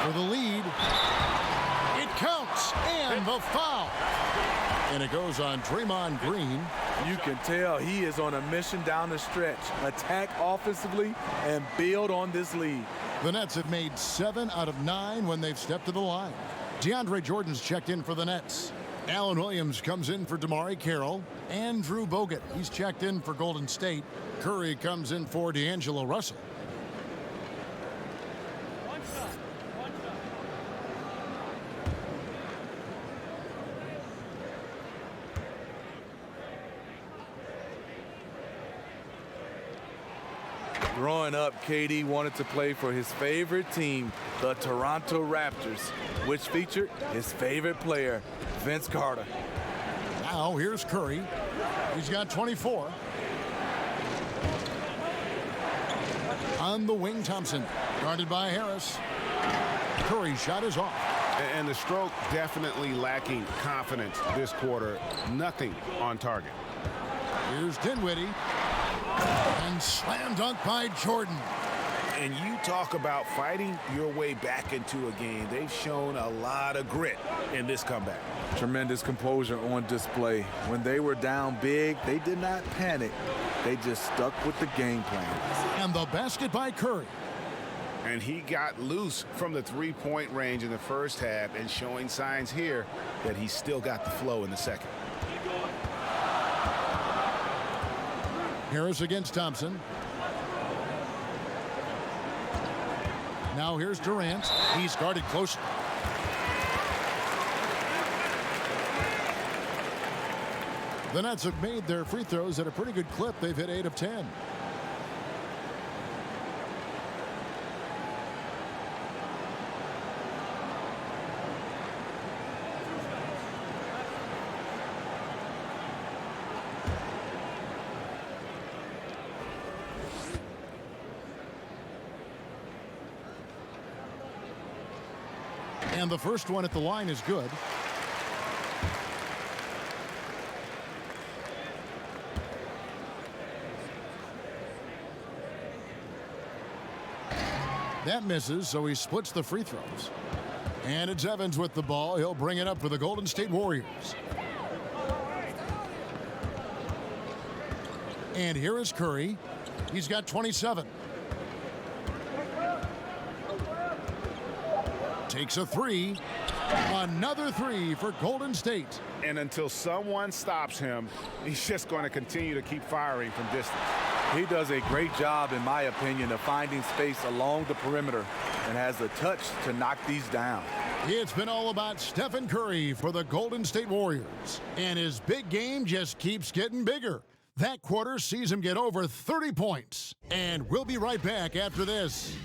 For the lead. It counts. And the foul. And it goes on Draymond Green. You can tell he is on a mission down the stretch. Attack offensively and build on this lead. The Nets have made 7 out of 9 when they've stepped to the line. DeAndre Jordan's checked in for the Nets. Allen Williams comes in for DeMarre Carroll. Andrew Bogut, he's checked in for Golden State. Curry comes in for D'Angelo Russell. Growing up, KD wanted to play for his favorite team, the Toronto Raptors, which featured his favorite player, Vince Carter. Now here's Curry. He's got 24. On the wing, Thompson. Guarded by Harris. Curry's shot is off. And the stroke definitely lacking confidence this quarter. Nothing on target. Here's Dinwiddie. And slam dunk by Jordan. And you talk about fighting your way back into a game. They've shown a lot of grit in this comeback. Tremendous composure on display. When they were down big, they did not panic. They just stuck with the game plan. And the basket by Curry. And he got loose from the three-point range in the first half and showing signs here that he's still got the flow in the second. Harris against Thompson. Now here's Durant. He's guarded close. The Nets have made their free throws at a pretty good clip. They've hit 8 of 10. And the first one at the line is good. That misses, so he splits the free throws. And it's Evans with the ball. He'll bring it up for the Golden State Warriors. And here is Curry. He's got 27. Takes a three. Another three for Golden State. And until someone stops him, he's just going to continue to keep firing from distance. He does a great job, in my opinion, of finding space along the perimeter and has the touch to knock these down. It's been all about Stephen Curry for the Golden State Warriors. And his big game just keeps getting bigger. That quarter sees him get over 30 points. And we'll be right back after this.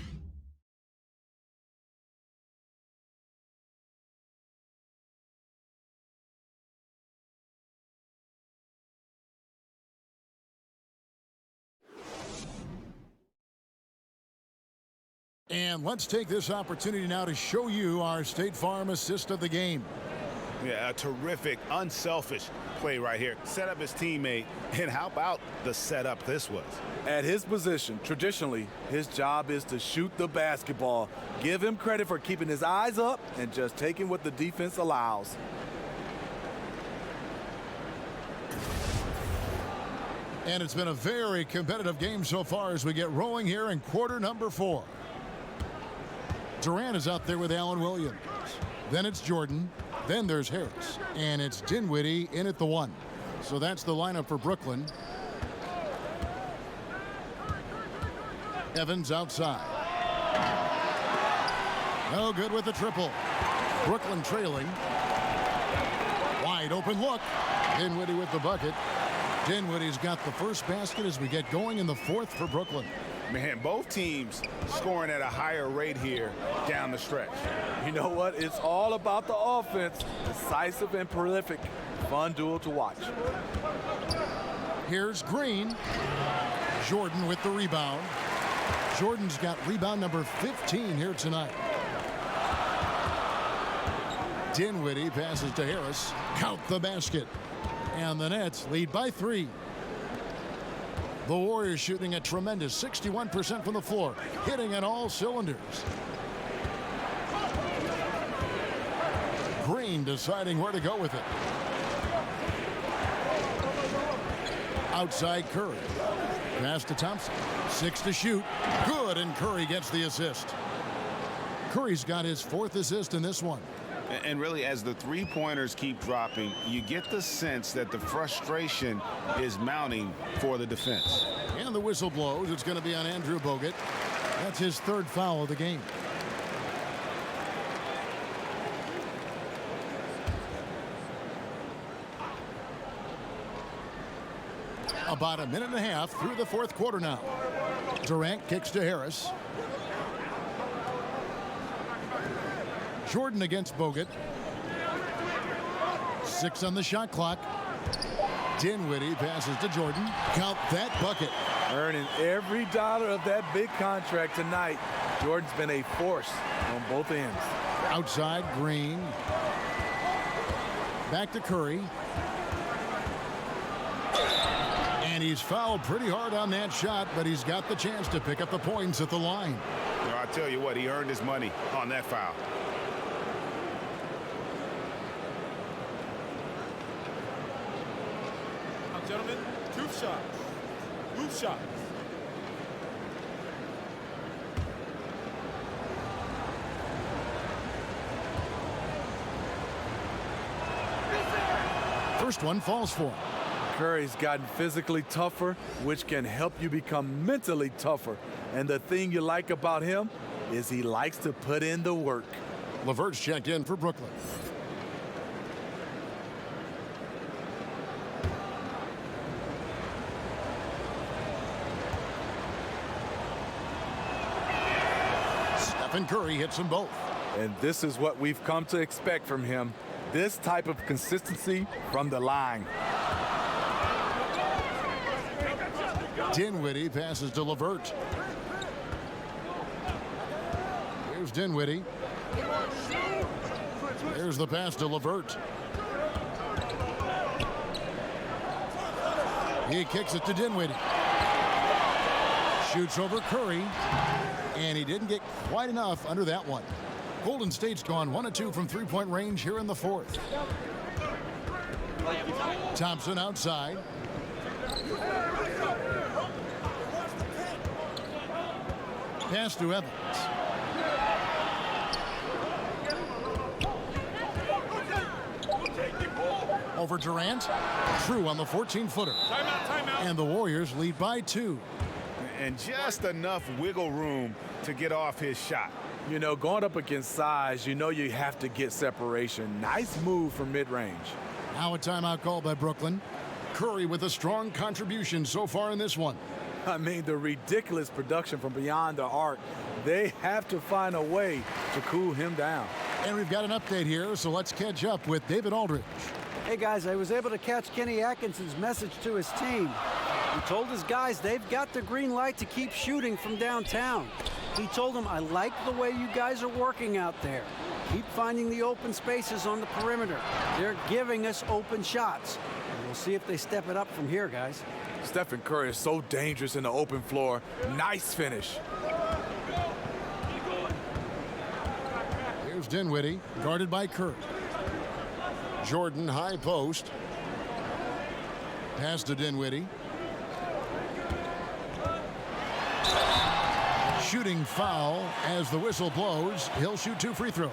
And let's take this opportunity now to show you our State Farm assist of the game. Yeah, a terrific, unselfish play right here. Set up his teammate, and how about the setup this was? At his position, traditionally, his job is to shoot the basketball. Give him credit for keeping his eyes up and just taking what the defense allows. And it's been a very competitive game so far as we get rolling here in quarter number 4. Durant is out there with Allen Williams. Then it's Jordan. Then there's Harris. And it's Dinwiddie in at the 1. So that's the lineup for Brooklyn. Evans outside. No good with the triple. Brooklyn trailing. Wide open look. Dinwiddie with the bucket. Dinwiddie's got the first basket as we get going in the 4th for Brooklyn. Man, both teams scoring at a higher rate here down the stretch. You know what? It's all about the offense. Decisive and prolific. Fun duel to watch. Here's Green. Jordan with the rebound. Jordan's got rebound number 15 here tonight. Dinwiddie passes to Harris. Count the basket. And the Nets lead by 3. The Warriors shooting a tremendous 61% from the floor, hitting on all cylinders. Green deciding where to go with it. Outside Curry. Pass to Thompson. 6 to shoot. Good, and Curry gets the assist. Curry's got his 4th assist in this one. And really, as the three-pointers keep dropping, you get the sense that the frustration is mounting for the defense. And the whistle blows. It's going to be on Andrew Bogut. That's his 3rd foul of the game. About a minute and a half through the 4th quarter now. Durant kicks to Harris. Jordan against Bogut. 6 on the shot clock. Dinwiddie passes to Jordan. Count that bucket. Earning every dollar of that big contract tonight. Jordan's been a force on both ends. Outside, Green. Back to Curry. And he's fouled pretty hard on that shot, but he's got the chance to pick up the points at the line. Well, I tell you what, he earned his money on that foul. Now, gentlemen, 2 shots. 2 shots. First one falls for him. Curry's gotten physically tougher, which can help you become mentally tougher. And the thing you like about him is he likes to put in the work. LeVert's checked in for Brooklyn. Stephen Curry hits them both. And this is what we've come to expect from him. This type of consistency from the line. Dinwiddie passes to LeVert. Here's Dinwiddie. There's the pass to LeVert. He kicks it to Dinwiddie. Shoots over Curry. And he didn't get quite enough under that one. Golden State's gone 1 of 2 from three-point range here in the fourth. Thompson outside. Pass to Evans. Over Durant. True on the 14-footer. Timeout. And the Warriors lead by 2. And just enough wiggle room to get off his shot. You know, going up against size, you know you have to get separation. Nice move from mid-range. Now a timeout called by Brooklyn. Curry with a strong contribution so far in this one. I mean, the ridiculous production from beyond the arc. They have to find a way to cool him down. And we've got an update here, so let's catch up with David Aldridge. Hey, guys, I was able to catch Kenny Atkinson's message to his team. He told his guys they've got the green light to keep shooting from downtown. He told them, I like the way you guys are working out there. Keep finding the open spaces on the perimeter. They're giving us open shots. And we'll see if they step it up from here, guys. Stephen Curry is so dangerous in the open floor. Nice finish. Here's Dinwiddie, guarded by Curry. Jordan, high post. Pass to Dinwiddie. Shooting foul as the whistle blows. He'll shoot 2 free throws.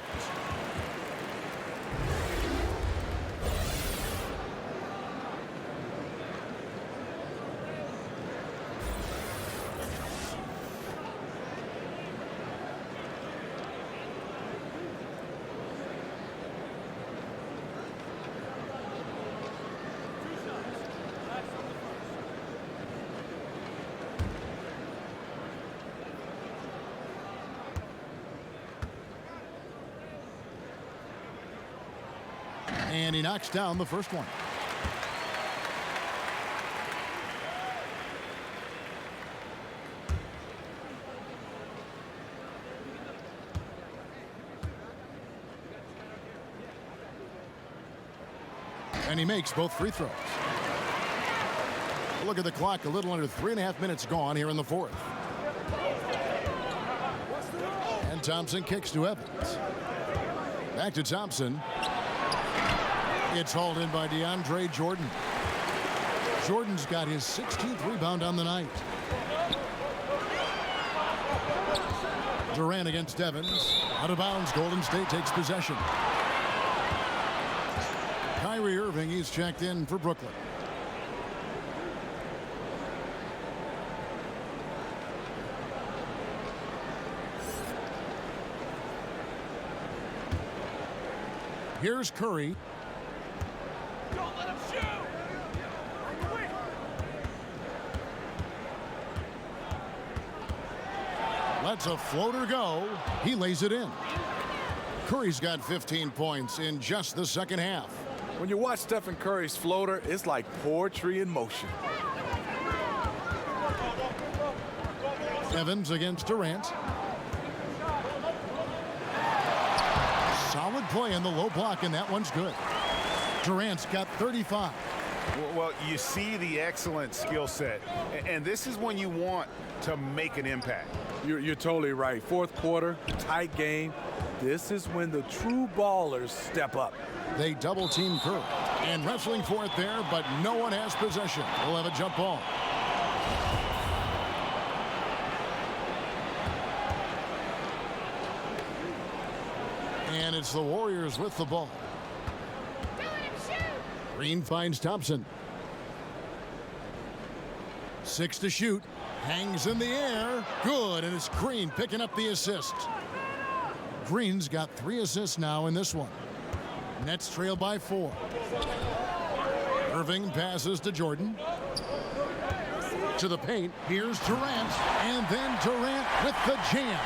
And he knocks down the first one. And he makes both free throws. Look at the clock, a little under 3.5 minutes gone here in the fourth. And Thompson kicks to Evans. Back to Thompson. It's hauled in by DeAndre Jordan. Jordan's got his 16th rebound on the night. Durant against Evans. Out of bounds, Golden State takes possession. Kyrie Irving, he's checked in for Brooklyn. Here's Curry. Don't let him shoot. Lets a floater go. He lays it in. Curry's got 15 points in just the second half. When you watch Stephen Curry's floater, it's like poetry in motion. Evans against Durant. Solid play in the low block, and that one's good. Durant's got 35. Well, you see the excellent skill set, and this is when you want to make an impact. You're totally right. Fourth quarter, tight game. This is when the true ballers step up. They double team Curry, and wrestling for it there, but no one has possession. We'll have a jump ball. And it's the Warriors with the ball. Green finds Thompson. 6 to shoot. Hangs in the air. Good, and it's Green picking up the assist. Green's got 3 assists now in this one. Nets trail by 4. Irving passes to Jordan. To the paint. Here's Durant. And then Durant with the jam.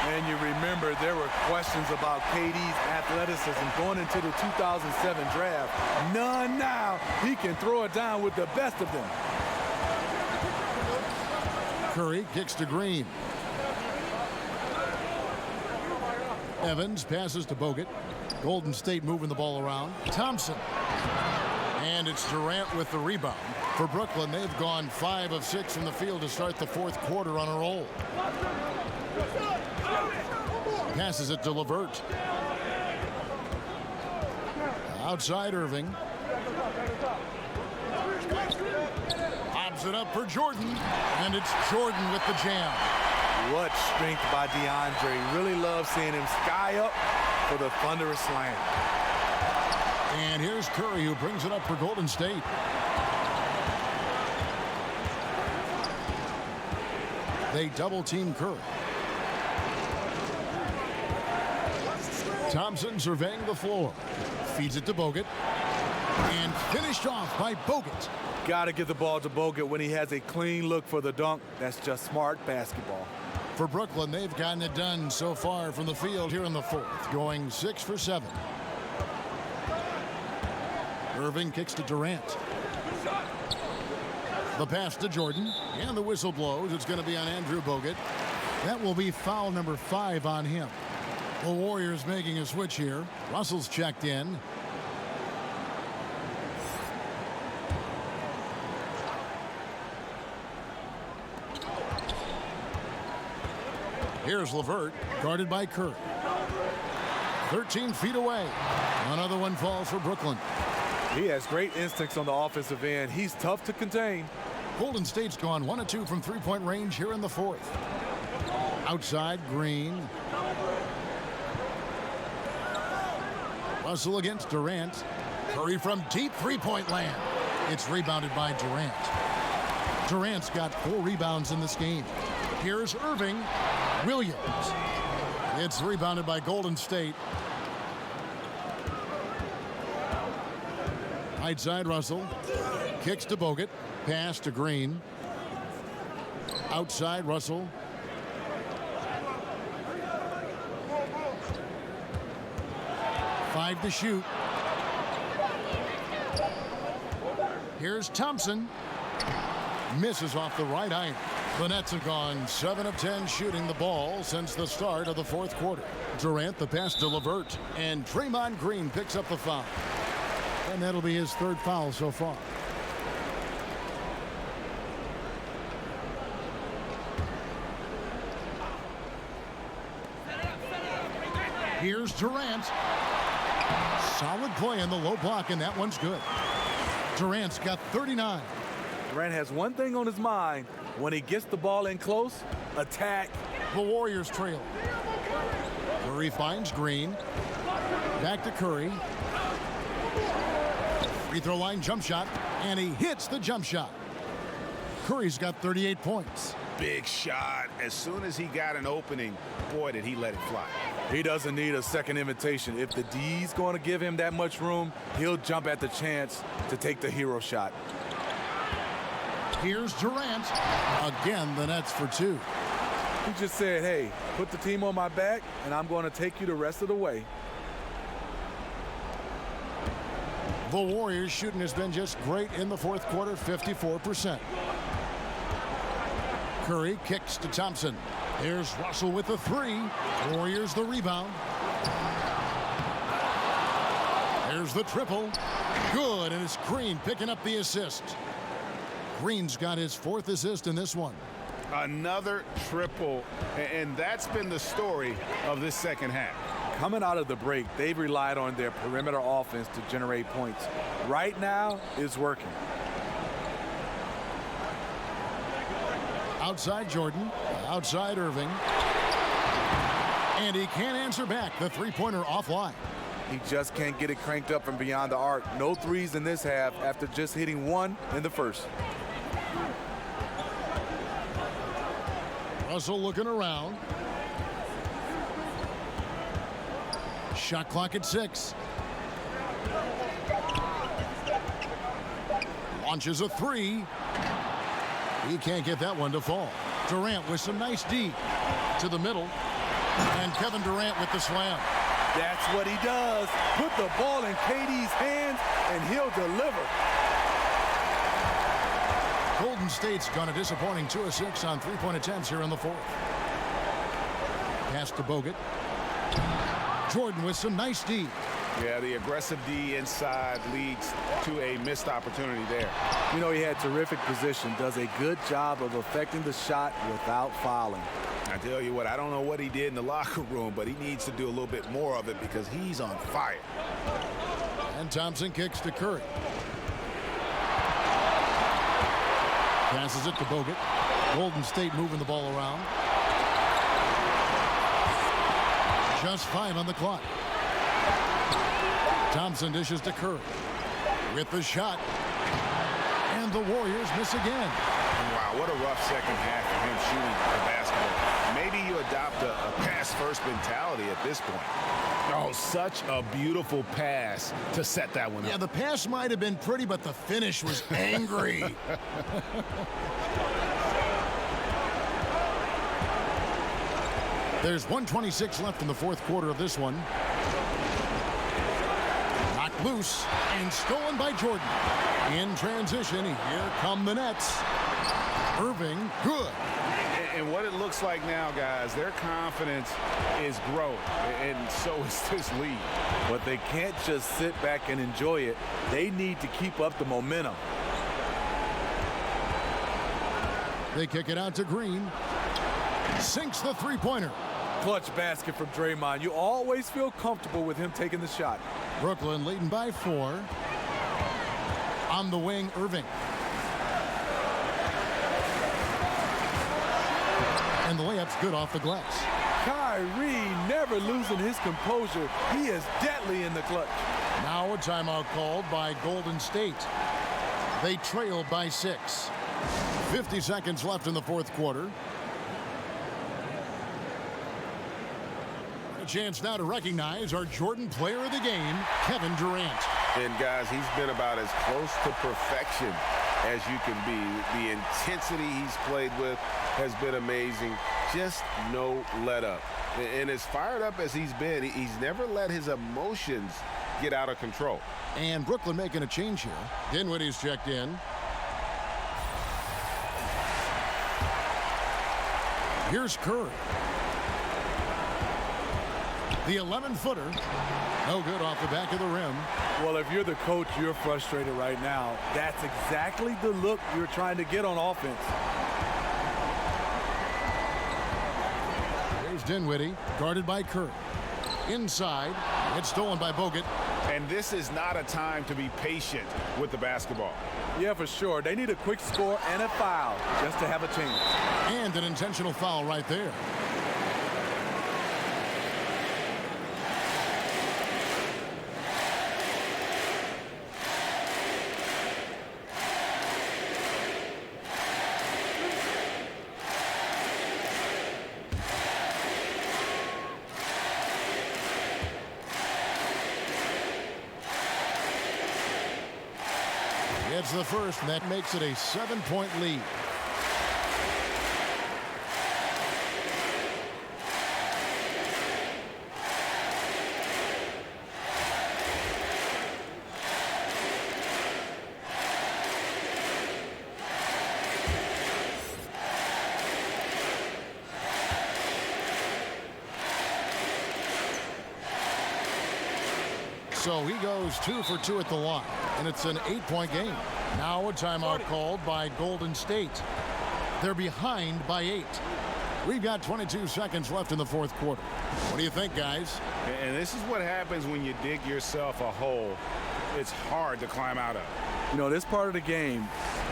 And you remember there were questions about KD's athleticism going into the 2007 draft. None now. He can throw it down with the best of them. Curry kicks to Green. Evans passes to Bogut. Golden State moving the ball around. Thompson. And it's Durant with the rebound. For Brooklyn, they've gone 5 of 6 from the field to start the fourth quarter on a roll. Passes it to LeVert. Outside Irving. Lobs it up for Jordan. And it's Jordan with the jam. What strength by DeAndre. Really love seeing him sky up for the thunderous slam. And here's Curry, who brings it up for Golden State. They double team Curry. Thompson surveying the floor. Feeds it to Bogut. And finished off by Bogut. Got to give the ball to Bogut when he has a clean look for the dunk. That's just smart basketball. For Brooklyn, they've gotten it done so far from the field here in the fourth, going 6 for 7. Irving kicks to Durant. The pass to Jordan, and the whistle blows. It's going to be on Andrew Bogut. That will be foul number 5 on him. The Warriors making a switch here. Russell's checked in. Here's LeVert, guarded by Curry. 13 feet away. Another one falls for Brooklyn. He has great instincts on the offensive end. He's tough to contain. Golden State's gone 1 of 2 from three-point range here in the fourth. Outside, Green. Russell against Durant. Curry from deep three-point land. It's rebounded by Durant. Durant's got 4 rebounds in this game. Here's Irving. Williams. It's rebounded by Golden State. Right side, Russell. Kicks to Bogut. Pass to Green. Outside, Russell. Five to shoot. Here's Thompson. Misses off the right iron. The Nets have gone 7 of 10 shooting the ball since the start of the fourth quarter. Durant, the pass to LeVert. And Draymond Green picks up the foul. And that'll be his 3rd foul so far. Here's Durant. Solid play in the low block, and that one's good. Durant's got 39. Durant has one thing on his mind. When he gets the ball in close, attack. The Warriors trail. Curry finds Green. Back to Curry. Free throw line jump shot, and he hits the jump shot. Curry's got 38 points. Big shot. As soon as he got an opening, boy, did he let it fly. He doesn't need a second invitation. If the D's going to give him that much room, he'll jump at the chance to take the hero shot. Here's Durant. Again, the Nets for 2. He just said, hey, put the team on my back, and I'm going to take you the rest of the way. The Warriors' shooting has been just great in the fourth quarter, 54%. Curry kicks to Thompson. Here's Russell with the three. Warriors the rebound. There's the triple. Good, and it's Green picking up the assist. Green's got his fourth assist in this one. Another triple, and that's been the story of this second half. Coming out of the break, they've relied on their perimeter offense to generate points. Right now, it's working. Outside Jordan, outside Irving. And he can't answer back. The three-pointer offline. He just can't get it cranked up from beyond the arc. No threes in this half after just hitting one in the first. Russell looking around. Shot clock at 6. Launches a three. He can't get that one to fall. Durant with some nice D to the middle. And Kevin Durant with the slam. That's what he does. Put the ball in KD's hands, and he'll deliver. Golden State's gone a disappointing 2 of 6 on three-point attempts here in the fourth. Pass to Bogut. Jordan with some nice D. Yeah, the aggressive D inside leads to a missed opportunity there. You know, he had terrific position, does a good job of affecting the shot without fouling. I tell you what, I don't know what he did in the locker room, but he needs to do a little bit more of it because he's on fire. And Thompson kicks to Curry. Passes it to Bogut. Golden State moving the ball around. Just 5 on the clock. Thompson dishes to Curry. With the shot. And the Warriors miss again. Wow, what a rough second half for him shooting the basketball. Maybe you adopt a pass-first mentality at this point. Oh, such a beautiful pass to set that one up. Yeah, the pass might have been pretty, but the finish was angry. There's 1:26 left in the fourth quarter of this one. Knocked loose and stolen by Jordan. In transition, here come the Nets. Irving, good. And what it looks like now, guys, their confidence is growing, and so is this lead. But they can't just sit back and enjoy it. They need to keep up the momentum. They kick it out to Green. Sinks the three-pointer. Clutch basket from Draymond. You always feel comfortable with him taking the shot. Brooklyn leading by 4. On the wing, Irving. And the layup's good off the glass. Kyrie never losing his composure. He is deadly in the clutch. Now a timeout called by Golden State. They trail by 6. 50 seconds left in the fourth quarter. A chance now to recognize our Jordan player of the game, Kevin Durant. And guys, he's been about as close to perfection as you can be. The intensity he's played with has been amazing. Just no let up. And as fired up as he's been, he's never let his emotions get out of control. And Brooklyn making a change here. Dinwiddie's checked in. Here's Curry. The 11-footer. No good off the back of the rim. Well, if you're the coach, you're frustrated right now. That's exactly the look you're trying to get on offense. There's Dinwiddie, guarded by Curry. Inside, it's stolen by Bogut. And this is not a time to be patient with the basketball. Yeah, for sure. They need a quick score and a foul just to have a chance. And an intentional foul right there. It's the first, and that makes it a 7-point lead. So he goes 2 for 2 at the line, and it's an 8-point game. Now a timeout called by Golden State. They're behind by 8. We've got 22 seconds left in the fourth quarter. What do you think, guys? And this is what happens when you dig yourself a hole. It's hard to climb out of. You know, this part of the game,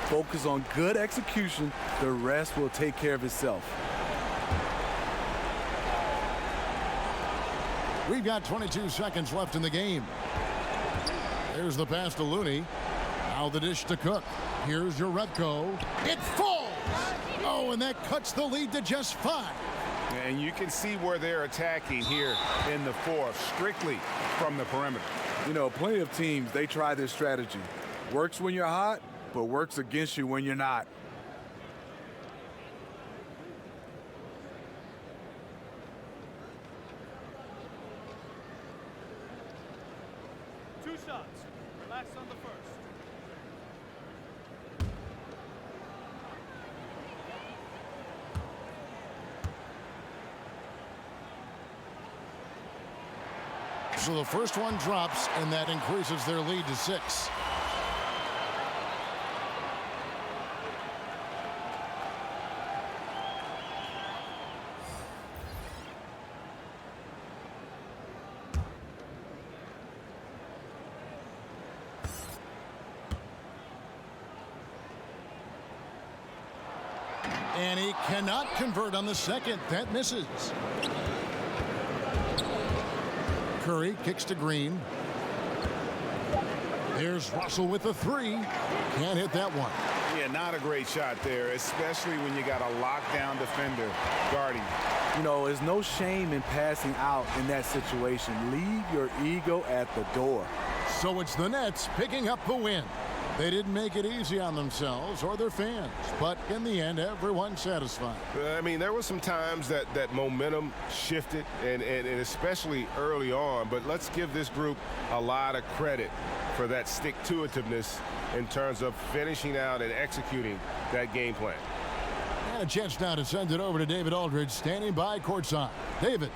focus on good execution. The rest will take care of itself. We've got 22 seconds left in the game. There's the pass to Looney. Now the dish to Cook. Here's your Repko. It falls! Oh, and that cuts the lead to just 5. And you can see where they're attacking here in the fourth, strictly from the perimeter. You know, plenty of teams, they try this strategy. Works when you're hot, but works against you when you're not. Two shots. Relax on the first. So the first one drops, and that increases their lead to 6. And he cannot convert on the second. That misses. Curry kicks to Green. There's Russell with the 3. Can't hit that one. Yeah, not a great shot there, especially when you got a lockdown defender guarding. You know, there's no shame in passing out in that situation. Leave your ego at the door. So it's the Nets picking up the win. They didn't make it easy on themselves or their fans, but in the end, everyone's satisfied. I mean, there were some times that momentum shifted, and especially early on, but let's give this group a lot of credit for that stick-to-itiveness in terms of finishing out and executing that game plan. And a chance now to send it over to David Aldridge, standing by courtside. David.